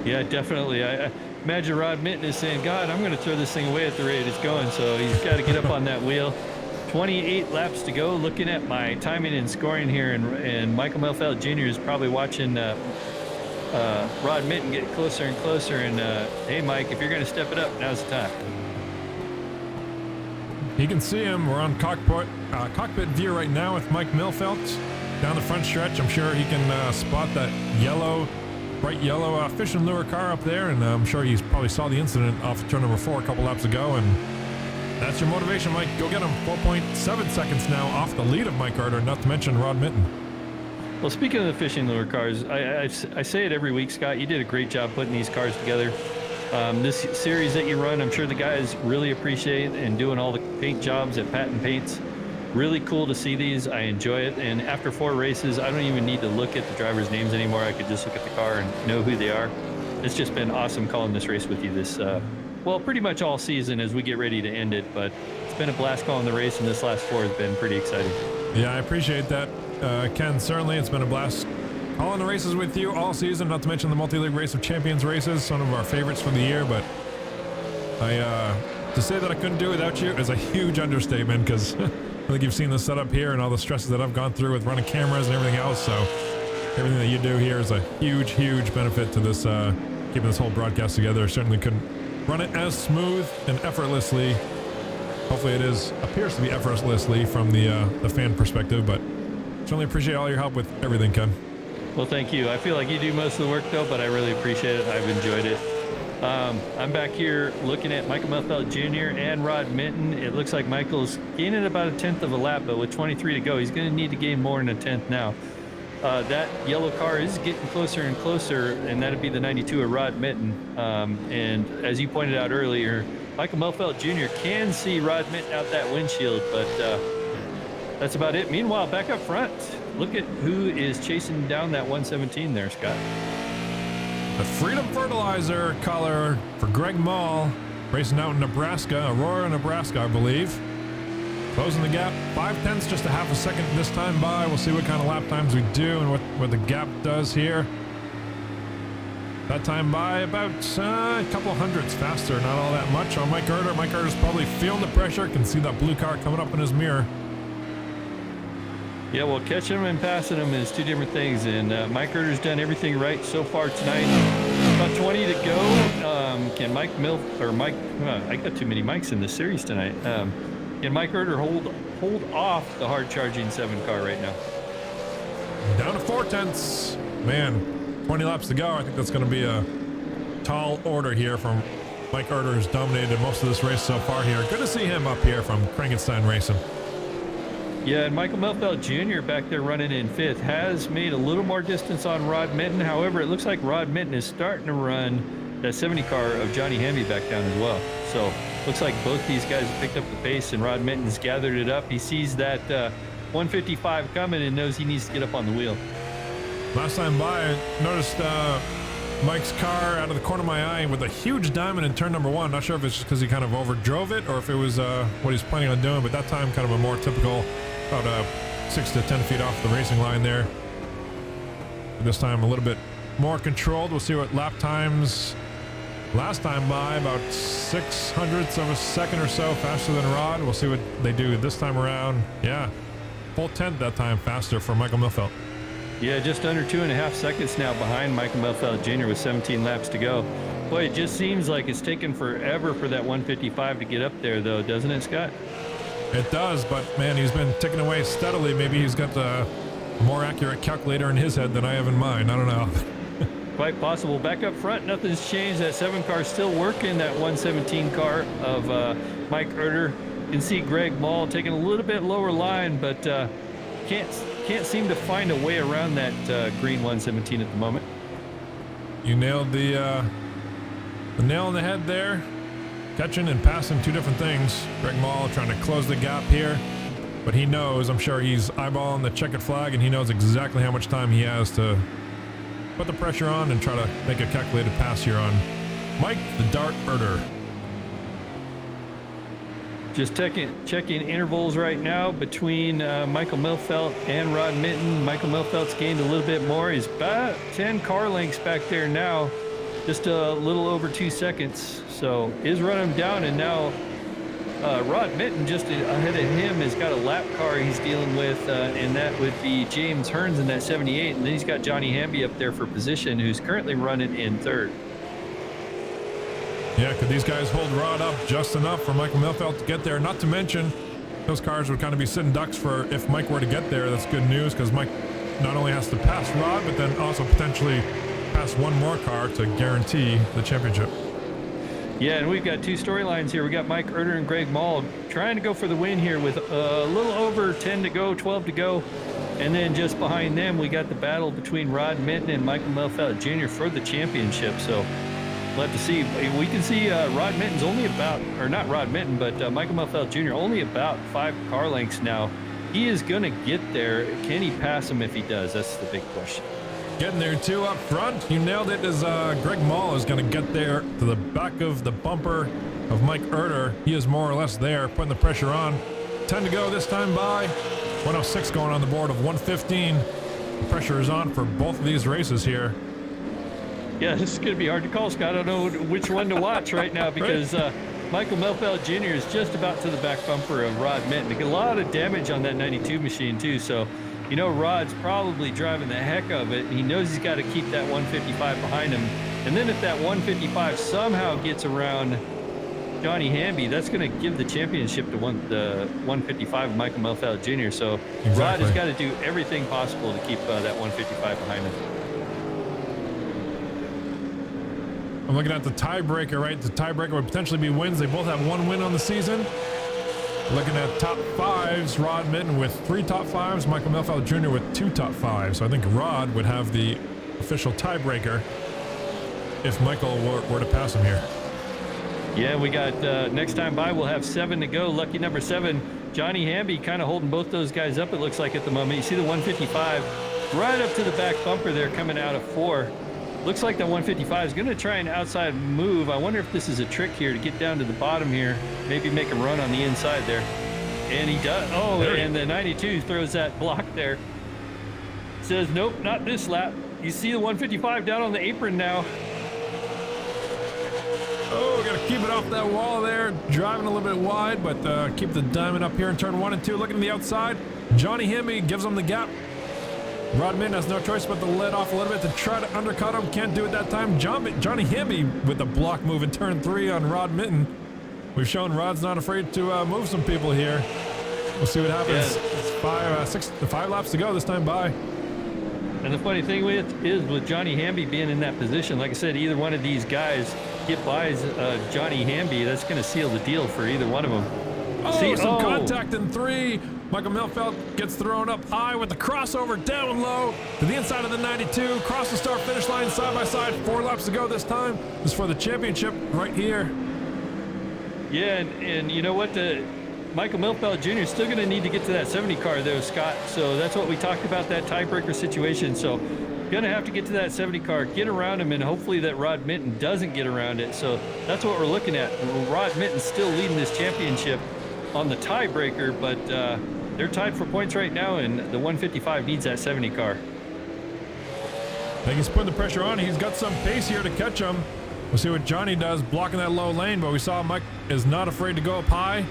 Yeah, definitely. I imagine Rod Minton is saying, God, I'm going to throw this thing away at the rate it's going, so he's got to get up on that wheel. 28 laps to go. Looking at my timing and scoring here, and Michael Melfeld Jr. is probably watching Rod Minton get closer and closer. And hey, Mike, if you're going to step it up, now's the time. You can see him. We're on cockpit view right now with Mike Melfeld down the front stretch. I'm sure he can spot that bright yellow fish and lure car up there, and I'm sure he probably saw the incident off turn number 4 a couple laps ago, and that's your motivation, Mike. Go get him. 4.7 seconds now off the lead of Mike Erder, not to mention Rod Minton. Well, speaking of the fishing lure cars, I say it every week, Scott. You did a great job putting these cars together. This series that you run, I'm sure the guys really appreciate and doing all the paint jobs at Patton Paints. Really cool to see these. I enjoy it. And after 4 races, I don't even need to look at the drivers' names anymore. I could just look at the car and know who they are. It's just been awesome calling this race with you this well, pretty much all season as we get ready to end it, but it's been a blast calling the race, and this last 4 has been pretty exciting. Yeah, I appreciate that, Ken. Certainly, it's been a blast calling the races with you all season, not to mention the Multi-League Race of Champions races, one of our favorites for the year, but to say that I couldn't do it without you is a huge understatement, because I think you've seen the setup here and all the stresses that I've gone through with running cameras and everything else, so everything that you do here is a huge, huge benefit to this, keeping this whole broadcast together. Certainly couldn't run it as smooth and effortlessly. Hopefully it appears to be effortlessly from the fan perspective, but certainly appreciate all your help with everything, Ken. Well, thank you. I feel like you do most of the work, though, but I really appreciate it. I've enjoyed it. I'm back here looking at Michael Melfeld Jr. and Rod Minton. It looks like Michael's gaining about 1/10 of a lap, but with 23 to go, he's going to need to gain more than 1/10 now. That yellow car is getting closer and closer, and that'd be the 92 of Rod Minton. And as you pointed out earlier, Michael Melfeld Jr. can see Rod Minton out that windshield, but that's about it. Meanwhile, back up front, look at who is chasing down that 117 there, Scott. The Freedom Fertilizer color for Greg Mall, racing out in Nebraska, Aurora, Nebraska, I believe. Closing the gap, 0.5, just a half a second this time by. We'll see what kind of lap times we do and what the gap does here. That time by about a couple hundredths faster, not all that much on Mike Erder. Mike Erder's probably feeling the pressure, can see that blue car coming up in his mirror. Yeah, well, catching them and passing them is two different things, and Mike Herter's done everything right so far tonight. About 20 to go. Can Mike I got too many Mikes in this series tonight. Can Mike Herter hold off the hard-charging 7 car right now? Down to 4/10. Man, 20 laps to go. I think that's going to be a tall order here from Mike Herter, who's dominated most of this race so far here. Good to see him up here from Frankenstein Racing. Yeah, and Michael Melfeld Jr. back there running in 5th has made a little more distance on Rod Minton. However, it looks like Rod Minton is starting to run that 70 car of Johnny Hamby back down as well. So looks like both these guys have picked up the pace, and Rod Minton's gathered it up. He sees that 155 coming and knows he needs to get up on the wheel. Last time by, I noticed Mike's car out of the corner of my eye with a huge diamond in turn number 1. Not sure if it's just because he kind of overdrove it or if it was what he's planning on doing, but that time kind of a more typical, about 6 to 10 feet off the racing line there. This time a little bit more controlled. We'll see what lap times last time by, about 600ths of a second or so faster than Rod. We'll see what they do this time around. Yeah, full 10th that time faster for Michael Melfeld. Yeah, just under 2.5 seconds now behind Michael Melfeld Jr. with 17 laps to go. Boy, it just seems like it's taken forever for that 155 to get up there, though, doesn't it, Scott? It does, but man, he's been ticking away steadily. Maybe he's got a more accurate calculator in his head than I have in mine. I don't know. Quite possible. Back up front, nothing's changed. That 7 car still working. That 117 car of Mike Herter. You can see Greg Mall taking a little bit lower line, but can't seem to find a way around that green 117 at the moment. You nailed the nail on the head there. Catching and passing two different things. Greg Mall trying to close the gap here, but he knows, I'm sure he's eyeballing the checkered flag, and he knows exactly how much time he has to put the pressure on and try to make a calculated pass here on Mike the Dart Herter. Just checking intervals right now between Michael Melfeld and Rod Minton. Michael Melfeld's gained a little bit more. He's about 10 car lengths back there now, just a little over 2 seconds. So is running him down, and now Rod Minton just ahead of him has got a lap car he's dealing with, and that would be James Hearns in that 78, and then he's got Johnny Hamby up there for position, who's currently running in 3rd. Yeah, could these guys hold Rod up just enough for Michael Melfeld to get there? Not to mention, those cars would kind of be sitting ducks for if Mike were to get there. That's good news, because Mike not only has to pass Rod, but then also potentially pass one more car to guarantee the championship. Yeah, and we've got 2 storylines here. We got Mike Herter and Greg Mall trying to go for the win here with a little over 10 to go, 12 to go. And then just behind them, we got the battle between Rod Minton and Michael Melfeld Jr. for the championship. So we'll have to see. We can see Rod Minton's only about, or not Rod Minton, but Michael Melfeld Jr. only about 5 car lengths now. He is going to get there. Can he pass him if he does? That's the big question. Getting there too up front. You nailed it, as Greg Mall is going to get there to the back of the bumper of Mike Herter. He is more or less there, putting the pressure on. 10 to go this time by. 106 going on the board of 115. The pressure is on for both of these races here. Yeah, this is going to be hard to call, Scott. I don't know which one to watch right now, because Michael Melfeld Jr. is just about to the back bumper of Rod Minton. They get a lot of damage on that 92 machine too, so you know Rod's probably driving the heck of it. He knows he's got to keep that 155 behind him. And then if that 155 somehow gets around Johnny Hamby, that's going to give the championship to the 155 of Michael Melfeld Jr. So exactly. Rod has got to do everything possible to keep that 155 behind him. I'm looking at the tiebreaker, right? The tiebreaker would potentially be wins. They both have 1 win on the season. Looking at top 5s, Rod Minton with 3 top 5s, Michael Melfeld Jr. with 2 top 5s. So I think Rod would have the official tiebreaker if Michael were to pass him here. Yeah, we got next time by, we'll have 7 to go. Lucky number 7, Johnny Hamby, kind of holding both those guys up, it looks like, at the moment. You see the 155 right up to the back bumper there coming out of 4. Looks like that 155 is going to try an outside move. I wonder if this is a trick here to get down to the bottom here, maybe make a run on the inside there. And he does. Oh, and the 92 throws that block there. Says, nope, not this lap. You see the 155 down on the apron now. Oh, we got to keep it off that wall there. Driving a little bit wide, but keep the diamond up here in turn 1 and 2. Looking to the outside. Johnny Hamby gives him the gap. Rod Minton has no choice but to let off a little bit to try to undercut him. Can't do it that time. Johnny Hamby with the block move in turn 3 on Rod Minton. We've shown Rod's not afraid to move some people here. We'll see what happens. Yeah. It's 5 laps to go this time by. And the funny thing with Johnny Hamby being in that position, like I said, either one of these guys get by Johnny Hamby, that's going to seal the deal for either one of them. Some contact in 3. Michael Milfeld gets thrown up high with the crossover down low to the inside of the 92. Cross the start finish line side by side. 4 laps to go this time. This is for the championship right here. Yeah, and you know what? Michael Milfeld Jr. is still going to need to get to that 70 car though, Scott. So that's what we talked about, that tiebreaker situation. So going to have to get to that 70 car, get around him, and hopefully that Rod Minton doesn't get around it. So that's what we're looking at. Rod Minton's still leading this championship on the tiebreaker, but they're tied for points right now, and the 155 needs that 70 car. I think he's putting the pressure on. He's got some pace here to catch him. We'll see what Johnny does, blocking that low lane, but we saw Mike is not afraid to go up high.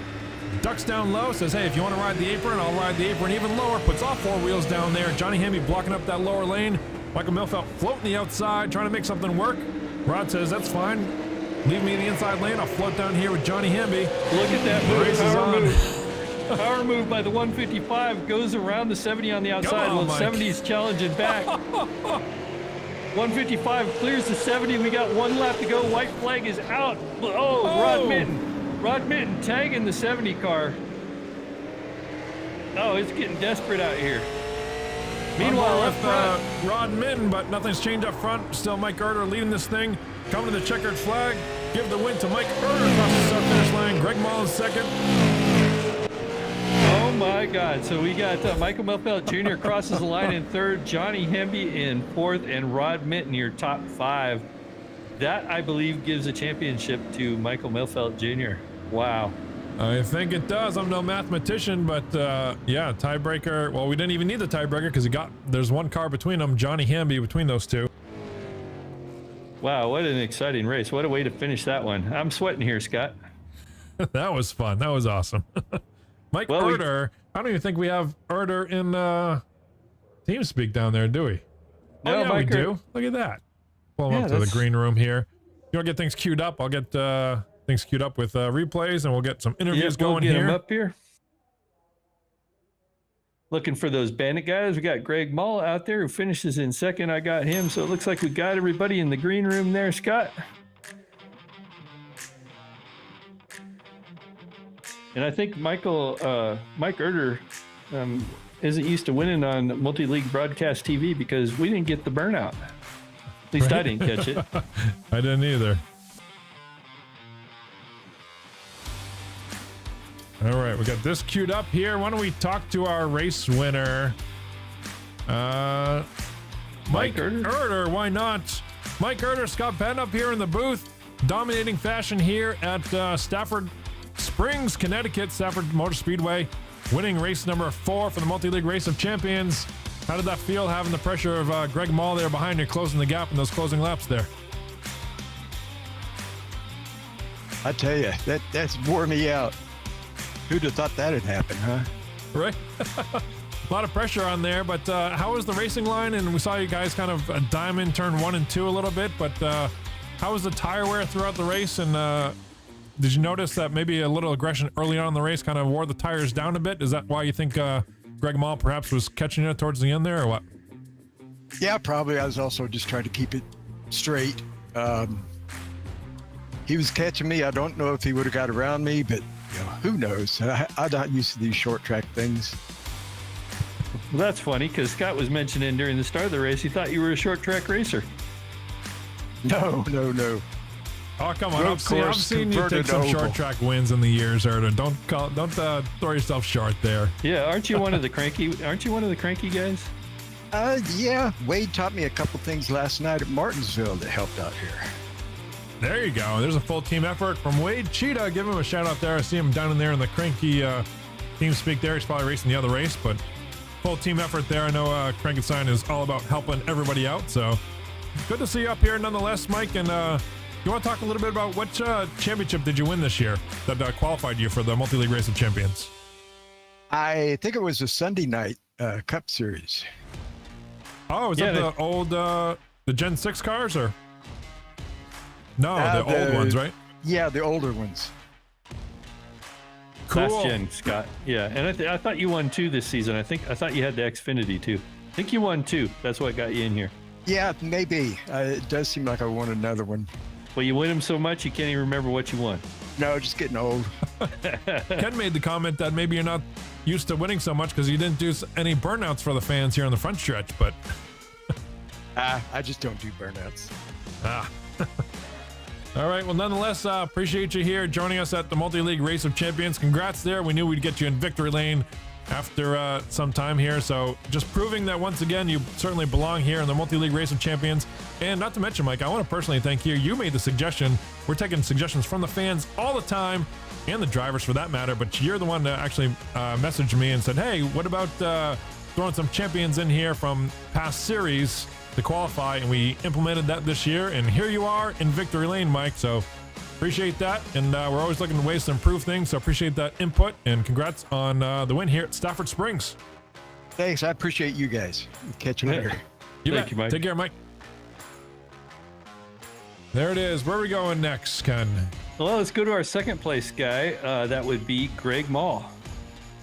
Ducks down low, says, hey, if you want to ride the apron, I'll ride the apron even lower. Puts all 4 wheels down there. Johnny Hamby blocking up that lower lane. Michael Milfeld floating the outside, trying to make something work. Rod says, that's fine. Leave me in the inside lane. I'll float down here with Johnny Hamby. Look at that move. Power move. Power move by the 155 goes around the 70 on the outside. Well, 70's challenging back. 155 clears the 70. We got 1 lap to go. White flag is out. Rod Minton. Rod Minton tagging the 70 car. Oh, it's getting desperate out here. Meanwhile, up front, Rod Minton, but nothing's changed up front. Still Mike Erder leading this thing. Coming to the checkered flag. Give the win to Mike Erder across the start finish line. Greg Mullins second. Oh my God. So we got Michael Milfeld Jr. crosses the line in 3rd, Johnny Hamby in 4th, and Rod Minton your top 5. That, I believe, gives a championship to Michael Milfeld Jr. Wow. I think it does. I'm no mathematician, but yeah, tiebreaker. Well, we didn't even need the tiebreaker because there's 1 car between them, Johnny Hamby between those 2. Wow, what an exciting race. What a way to finish that one. I'm sweating here, Scott. That was fun. That was awesome. Mike Erder, I don't even think we have Erder in TeamSpeak down there, do we? No, yeah, Mike we do. Look at that. Pull him up to the green room here. You want to get things queued up? I'll get things queued up with replays, and we'll get some interviews going get here. Them up here. Looking for those bandit guys. We got Greg Mull out there who finishes in 2nd. I got him. So it looks like we got everybody in the green room there, Scott. And I think Mike Erder isn't used to winning on multi-league broadcast TV because we didn't get the burnout. At least I didn't catch it. I didn't either. All right, we got this queued up here. Why don't we talk to our race winner? Mike Erder, why not? Mike Erder, Scott Penn up here in the booth. Dominating fashion here at Stafford Springs, Connecticut, Stafford Motor Speedway. Winning race number 4 for the Multi-League Race of Champions. How did that feel, having the pressure of Greg Mull there behind you, closing the gap in those closing laps there? I tell you, that's wore me out. Who'd have thought that had happened, huh? Right. A lot of pressure on there, but how was the racing line? And we saw you guys kind of diamond turn 1 and 2 a little bit, but how was the tire wear throughout the race? And did you notice that maybe a little aggression early on in the race kind of wore the tires down a bit? Is that why you think Greg Mull perhaps was catching it towards the end there, or what? Yeah, probably. I was also just trying to keep it straight. He was catching me. I don't know if he would have got around me, but who knows? I'm not used to these short track things. Well, that's funny because Scott was mentioning during the start of the race he thought you were a short track racer. No. Oh, come on! I've seen you take some short track wins in the years, Erda. Don't throw yourself short there. Yeah, aren't you one of the cranky guys? Yeah. Wade taught me a couple things last night at Martinsville that helped out here. There you go. There's a full team effort from Wade Cheetah. Give him a shout out there. I see him down in there in the cranky TeamSpeak there. He's probably racing the other race, but full team effort there. I know Cranky Sign is all about helping everybody out. So good to see you up here nonetheless, Mike. And you want to talk a little bit about what championship did you win this year that qualified you for the Multi-League Race of Champions? I think it was a Sunday night Cup Series. Oh, is that the old the Gen 6 cars or? No, the old ones, right? Yeah, the older ones. Cool. Last gen, Scott. Yeah, and I thought you won 2 this season. I thought you had the Xfinity too. I think you won 2. That's what got you in here. Yeah, maybe. It does seem like I won another one. Well, you win them so much you can't even remember what you won. No, just getting old. Ken made the comment that maybe you're not used to winning so much because you didn't do any burnouts for the fans here on the front stretch, but I just don't do burnouts. All right. Well, nonetheless, appreciate you here joining us at the Multi-League Race of Champions. Congrats there. We knew we'd get you in victory lane after some time here. So just proving that once again, you certainly belong here in the Multi-League Race of Champions. And not to mention, Mike, I want to personally thank you. You made the suggestion. We're taking suggestions from the fans all the time and the drivers for that matter. But you're the one that actually messaged me and said, hey, what about throwing some champions in here from past series to qualify? And we implemented that this year. And here you are in victory lane, Mike. So appreciate that. And we're always looking at ways to improve things. So appreciate that input. And congrats on the win here at Stafford Springs. Thanks. I appreciate you guys. Catch you later. Thank you, Mike. Take care, Mike. There it is. Where are we going next, Ken? Well, let's go to our second place guy. That would be Greg Mall.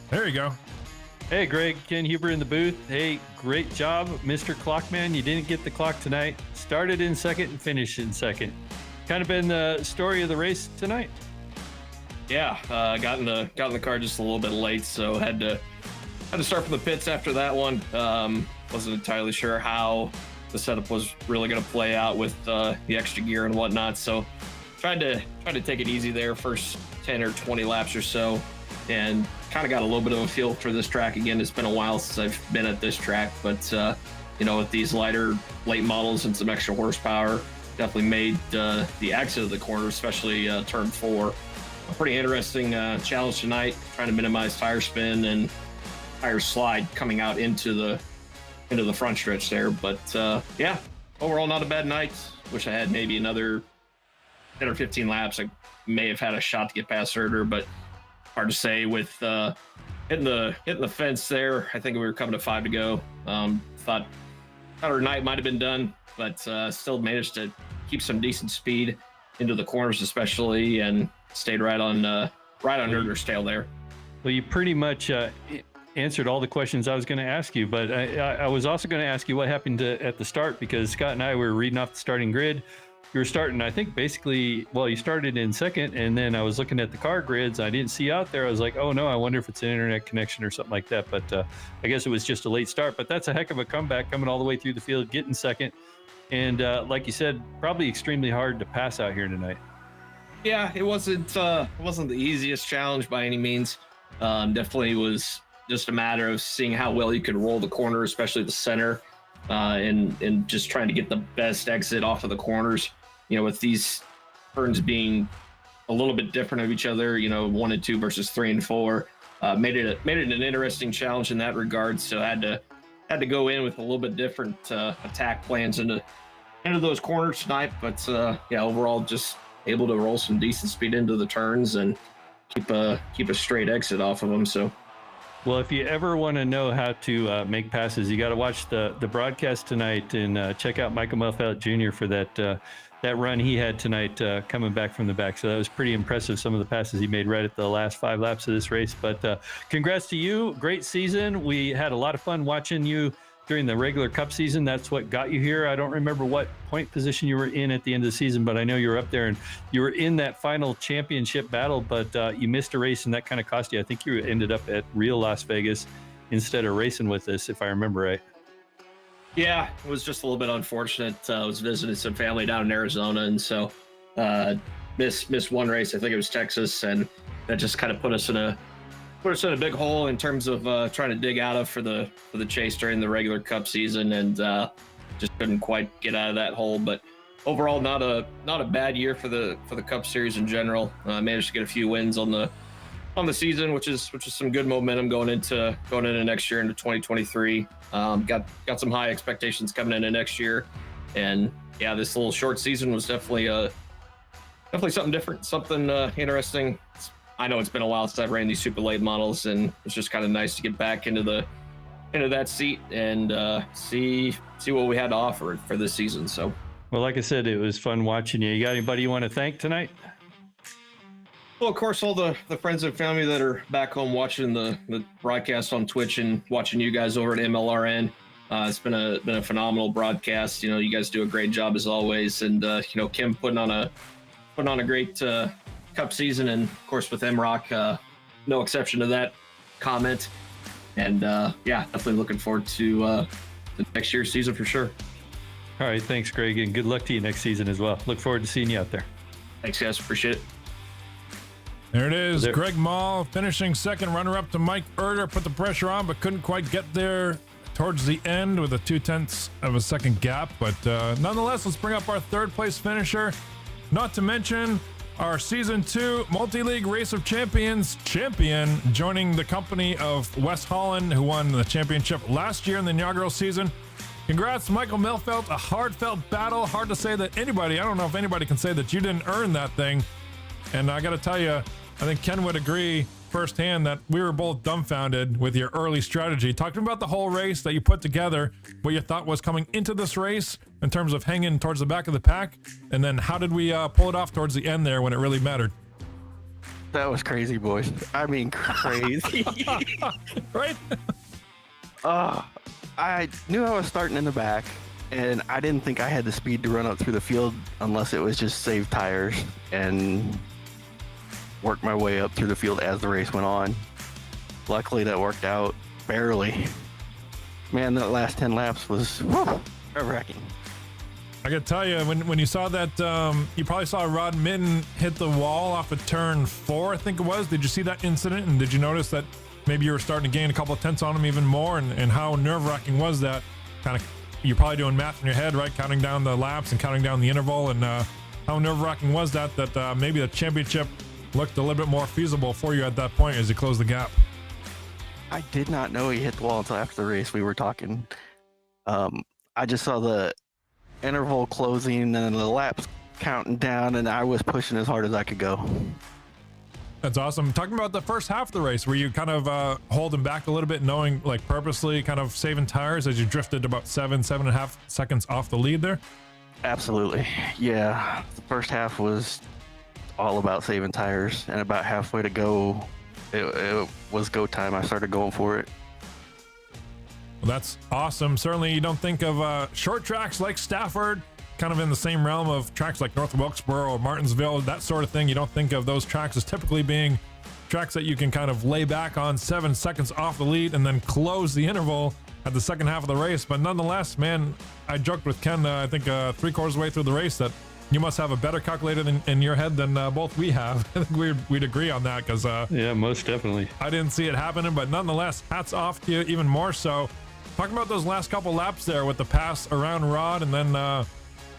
There you go. Hey, Greg, Ken Huber in the booth. Hey, great job, Mr. Clockman. You didn't get the clock tonight. Started in second and finished in second. Kind of been the story of the race tonight. Yeah, got in the car just a little bit late, so had to start from the pits after that one. Wasn't entirely sure how the setup was really going to play out with the extra gear and whatnot, so tried to take it easy there first 10 or 20 laps or so, and kind of got a little bit of a feel for this track again. It's been a while since I've been at this track, but with these lighter late models and some extra horsepower, definitely made the exit of the corner, especially turn 4, a pretty interesting challenge tonight, trying to minimize tire spin and tire slide coming out into the front stretch there. But yeah, overall not a bad night. Wish I had maybe another 10 or 15 laps. I may have had a shot to get past Herder, but hard to say with hitting the fence there. I think we were coming to 5 to go. Thought our night might have been done, but still managed to keep some decent speed into the corners especially, and stayed right on Herder's tail there. Well, you pretty much answered all the questions I was going to ask you, but I was also going to ask you what happened at the start, because Scott and I were reading off the starting grid. You were starting, I think, basically, well, you started in second, and then I was looking at the car grids. I didn't see out there. I was like, oh no, I wonder if it's an internet connection or something like that. But I guess it was just a late start. But that's a heck of a comeback, coming all the way through the field, getting second. And like you said, probably extremely hard to pass out here tonight. Yeah, it wasn't the easiest challenge by any means. Definitely was just a matter of seeing how well you could roll the corner, especially the center, and just trying to get the best exit off of the corners. With these turns being a little bit different of each other, 1 and 2 versus 3 and 4, made it an interesting challenge in that regard. So had to go in with a little bit different attack plans into those corners tonight. But yeah, overall just able to roll some decent speed into the turns and keep a straight exit off of them. So. Well, if you ever want to know how to make passes, you got to watch the broadcast tonight and check out Michael Melfelt Jr. for that run he had tonight coming back from the back. So that was pretty impressive, some of the passes he made right at the last 5 laps of this race. But congrats to you. Great season. We had a lot of fun watching you during the regular Cup season. That's what got you here. I don't remember what point position you were in at the end of the season, but I know you were up there and you were in that final championship battle, but you missed a race and that kind of cost you. I think you ended up at real Las Vegas instead of racing with us, if I remember right. Yeah, it was just a little bit unfortunate. I was visiting some family down in Arizona, and so missed one race. I think it was Texas, and that just kind of put us in a big hole in terms of trying to dig out of for the chase during the regular Cup season, and just couldn't quite get out of that hole. But overall, not a bad year for the Cup Series in general. Managed to get a few wins on the season, which is some good momentum going into next year, into 2023. Got some high expectations coming into next year, and yeah, this little short season was definitely something different, something interesting. I know it's been a while since I've ran these super late models, and it's just kind of nice to get back into that seat and see what we had to offer for this season. So, well, like I said, it was fun watching you. You got anybody you want to thank tonight? Well, of course, all the friends and family that are back home watching the broadcast on Twitch and watching you guys over at MLRN. It's been a phenomenal broadcast. You know, you guys do a great job as always, and Kim putting on a great Cup season, and of course with MROC, no exception to that comment. And definitely looking forward to the next year's season for sure. All right, thanks, Greg, and good luck to you next season as well. Look forward to seeing you out there. Thanks, guys. Appreciate it. There it is. Greg Mall finishing second, runner-up to Mike Erder. Put the pressure on, but couldn't quite get there towards the end with a 0.2 of a second gap. But nonetheless, let's bring up our third place finisher. Not to mention our Season 2 Multi-League Race of Champions champion, joining the company of West Holland, who won the championship last year in the inaugural season. Congrats, Michael Melfelt. A hard-felt battle. Hard to say that anybody, I don't know if anybody can say that you didn't earn that thing. And I got to tell you, I think Ken would agree firsthand that we were both dumbfounded with your early strategy. Talking about the whole race that you put together, what you thought was coming into this race in terms of hanging towards the back of the pack, and then how did we pull it off towards the end there when it really mattered? That was crazy, boys. I mean, crazy. Right? I knew I was starting in the back, and I didn't think I had the speed to run up through the field unless it was just save tires and work my way up through the field as the race went on. Luckily, that worked out barely. Man, that last 10 laps was nerve-wracking. I gotta tell you, when you saw that, you probably saw Rod Mitten hit the wall off of turn 4, I think it was. Did you see that incident? And did you notice that maybe you were starting to gain a couple of tenths on him even more? And how nerve-wracking was that? Kind of, you're probably doing math in your head, right? Counting down the laps and counting down the interval. And how nerve-wracking was that maybe the championship looked a little bit more feasible for you at that point as you closed the gap? I did not know he hit the wall until after the race. We were talking. I just saw the interval closing and the laps counting down, and I was pushing as hard as I could go. That's awesome. Talking about the first half of the race, were you kind of holding back a little bit, knowing, like, purposely kind of saving tires as you drifted about 7.5 seconds off the lead there? Absolutely. Yeah. The first half was all about saving tires, and about halfway to go, it was go time. I started going for it. Well, that's awesome. Certainly you don't think of short tracks like Stafford, kind of in the same realm of tracks like North Wilkesboro or Martinsville, that sort of thing. You don't think of those tracks as typically being tracks that you can kind of lay back on 7 seconds off the lead and then close the interval at the second half of the race. But nonetheless, man, I joked with Ken, I think 3/4 of the way through the race, that you must have a better calculator in your head than both we have. I think we'd agree on that, because yeah, most definitely. I didn't see it happening, but nonetheless, hats off to you even more so. Talking about those last couple laps there with the pass around Rod and then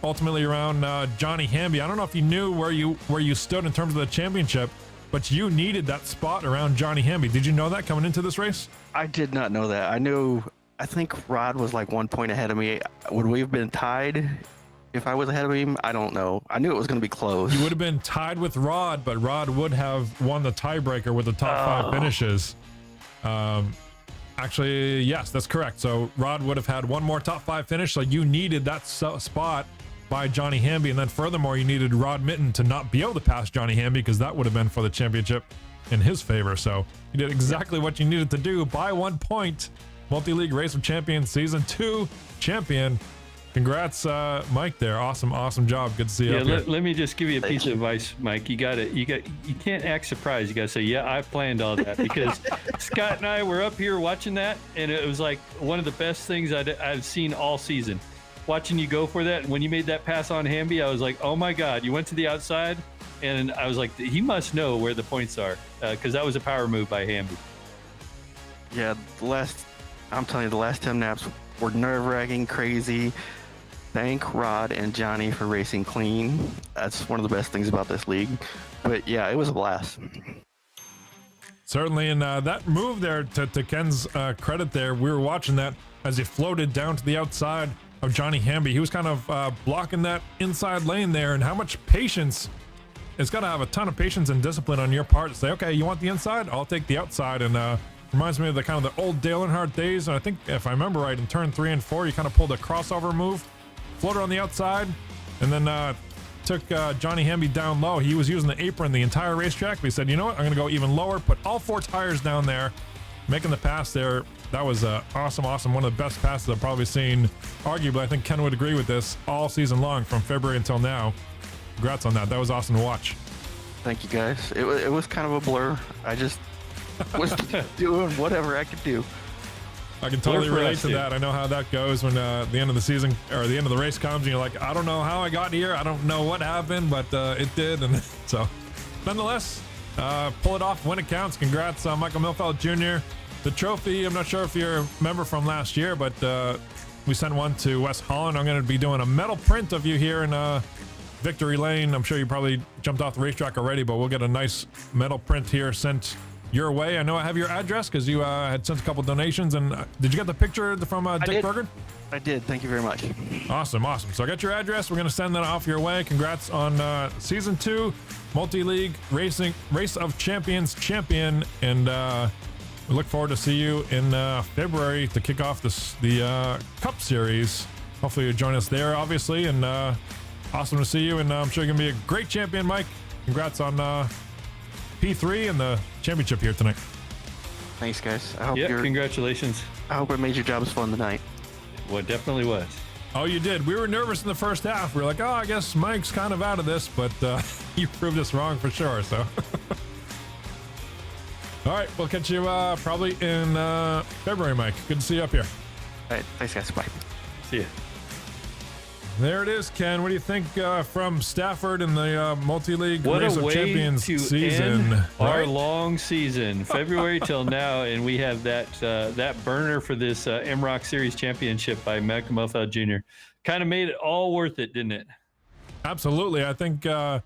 ultimately around Johnny Hamby. I don't know if you knew where you stood in terms of the championship, but you needed that spot around Johnny Hamby. Did you know that coming into this race? I did not know that. I think Rod was like 1 point ahead of me. Would we have been tied if I was ahead of him? I don't know. I knew it was going to be close. You would have been tied with Rod, but Rod would have won the tiebreaker with the top 5 finishes. Actually, yes, that's correct. So Rod would have had one more top 5 finish, so you needed that spot by Johnny Hamby, and then furthermore, you needed Rod Mitten to not be able to pass Johnny Hamby, because that would have been for the championship in his favor. So you did exactly what you needed to do by 1 point. Multi-League Race of Champions Season 2 champion. Congrats, Mike. There, awesome job. Good to see you. Yeah, let me just give you a piece of advice, Mike. You can't act surprised. You gotta say, yeah, I planned all that, because Scott and I were up here watching that, and it was like one of the best things I've seen all season. Watching you go for that, and when you made that pass on Hamby, I was like, oh my God! You went to the outside, and I was like, he must know where the points are, because that was a power move by Hamby. Yeah, I'm telling you, the last 10 laps were nerve-wracking, crazy. Thank Rod and Johnny for racing clean. That's one of the best things about this league. But yeah, it was a blast. Certainly, and that move there, to Ken's credit there, we were watching that as he floated down to the outside of Johnny Hamby. He was kind of blocking that inside lane there, and how much patience it's got to have a ton of patience and discipline on your part to say, okay, you want the inside? I'll take the outside. And reminds me of the kind of the old Dale Earnhardt days. And I think if I remember right, in turn 3 and 4, you kind of pulled a crossover move, floated on the outside, and then took Johnny Hamby down low. He was using the apron the entire racetrack, but he said, you know what, I'm going to go even lower, put all 4 tires down there, making the pass there. That was awesome. One of the best passes I've probably seen. Arguably, I think Ken would agree with this, all season long from February until now. Congrats on that. That was awesome to watch. Thank you, guys. It was kind of a blur. I just was doing whatever I could do. I can totally relate to that. I know how that goes when the end of the season or the end of the race comes and you're like, I don't know how I got here. I don't know what happened, but it did. And so nonetheless, pull it off when it counts. Congrats on Michael Milfeld Jr. The trophy, I'm not sure if you're a member from last year, but we sent one to West Holland. I'm going to be doing a metal print of you here in Victory Lane. I'm sure you probably jumped off the racetrack already, but we'll get a nice metal print here sent your way. I know I have your address because you had sent a couple donations. And did you get the picture from Dick Berger? I did. Thank you very much. Awesome. So I got your address. We're going to send that off your way. Congrats on season 2 multi-league racing race of champions champion. And we look forward to see you in February to kick off the Cup Series. Hopefully you'll join us there, obviously. And awesome to see you. And I'm sure you're going to be a great champion, Mike. Congrats on P3 and the championship here tonight. Thanks, guys. I hope congratulations. I hope it made your jobs fun tonight. Well, it definitely was. Oh, you did. We were nervous in the first half. We were like, oh, I guess Mike's kind of out of this, but you proved us wrong for sure. So, all right, we'll catch you probably in February, Mike. Good to see you up here. All right, thanks, guys. Bye. See ya. There it is, Ken. What do you think from Stafford in the multi-league Race of Champions season? Our long season, February till now, and we have that burner for this MROC Series Championship by Michael Milfeld Jr. Kind of made it all worth it, didn't it? Absolutely. I think I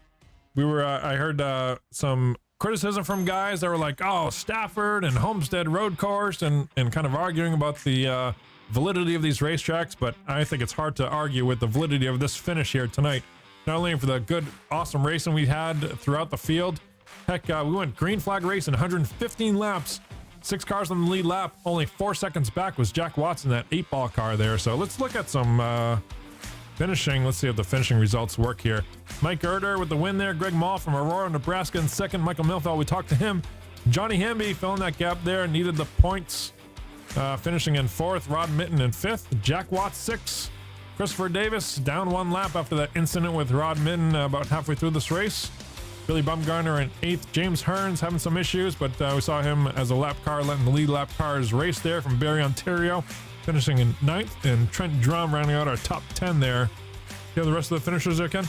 heard some criticism from guys that were like, oh, Stafford and Homestead Road Course, and kind of arguing about the validity of these racetracks, but I think it's hard to argue with the validity of this finish here tonight. Not only for the good, awesome racing we had throughout the field. Heck, we went green flag racing, 115 laps, 6 cars on the lead lap. Only 4 seconds back was Jack Watson, that 8-ball car there. So let's look at some finishing. Let's see if the finishing results work here. Mike Erder with the win there. Greg Mall from Aurora, Nebraska in second. Michael Milfeld, we talked to him. Johnny Hamby fell in that gap there, needed the points. Finishing in 4th, Rod Mitten in 5th, Jack Watts 6th, Christopher Davis down 1 lap after that incident with Rod Mitten about halfway through this race. Billy Bumgarner in 8th, James Hearns having some issues, but we saw him as a lap car letting the lead lap cars race there from Barrie, Ontario, finishing in 9th, and Trent Drum rounding out our top 10 there. You have the rest of the finishers there, Ken?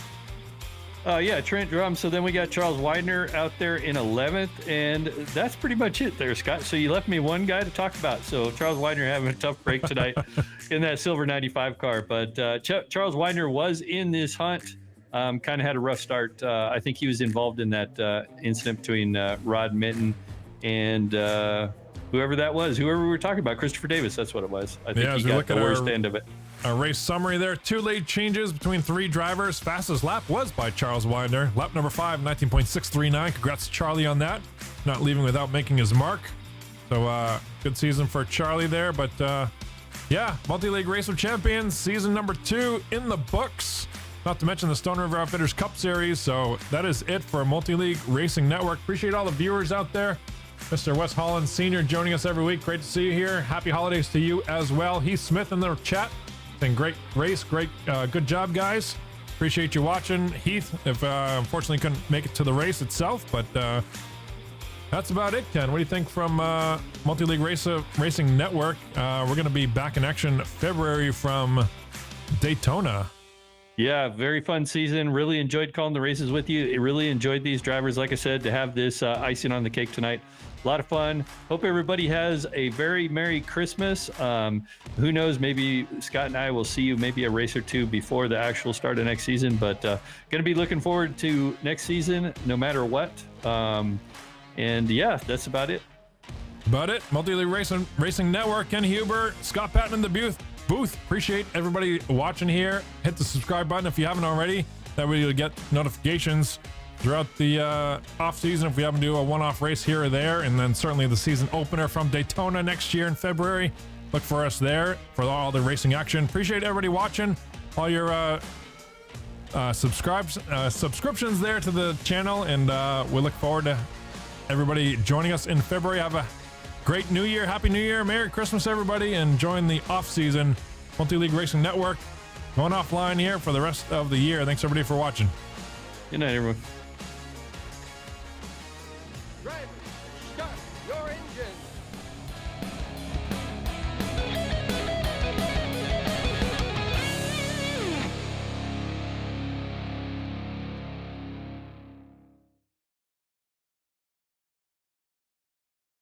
Yeah, Trent Drum. So then we got Charles Widener out there in 11th, and that's pretty much it there, Scott. So you left me one guy to talk about. So Charles Widener having a tough break tonight in that silver 95 car. But Charles Widener was in this hunt. Kind of had a rough start. I think he was involved in that incident between Rod Mitten and whoever that was, whoever we were talking about, Christopher Davis. That's what it was. I think he got the worst end of it. A race summary there. 2 late changes between 3 drivers. Fastest lap was by Charles Widener. Lap number 5, 19.639. Congrats to Charlie on that. Not leaving without making his mark. So good season for Charlie there. But yeah, multi-league Race of Champions season number 2 in the books. Not to mention the Stone River Outfitters Cup Series. So that is it for Multi-League Racing Network. Appreciate all the viewers out there. Mr. Wes Holland Sr. joining us every week. Great to see you here. Happy holidays to you as well. Heath Smith in the chat. Great race, good job, guys. Appreciate you watching. Heath, if unfortunately couldn't make it to the race itself, but that's about it, Ken. What do you think from Multi-League Racing Network? We're going to be back in action February from Daytona. Yeah, very fun season. Really enjoyed calling the races with you. I really enjoyed these drivers, like I said, to have this icing on the cake tonight. A lot of fun. Hope everybody has a very Merry Christmas. Who knows, maybe Scott and I will see you maybe a race or two before the actual start of next season, but going to be looking forward to next season no matter what. And yeah, that's about it. Multi-League Racing Network, Ken Huber, Scott Patton in the booth. Appreciate everybody watching here. Hit the subscribe button if you haven't already. That way you'll get notifications throughout the off season if we happen to do a one-off race here or there, and then certainly the season opener from Daytona next year in February. Look for us there for all the racing action. Appreciate everybody watching, all your subscriptions there to the channel, and we look forward to everybody joining us in February. Have a great New Year, Happy New Year, Merry Christmas, everybody, and join the off season Multi-League Racing Network. Going offline here for the rest of the year. Thanks everybody for watching. Good night, everyone.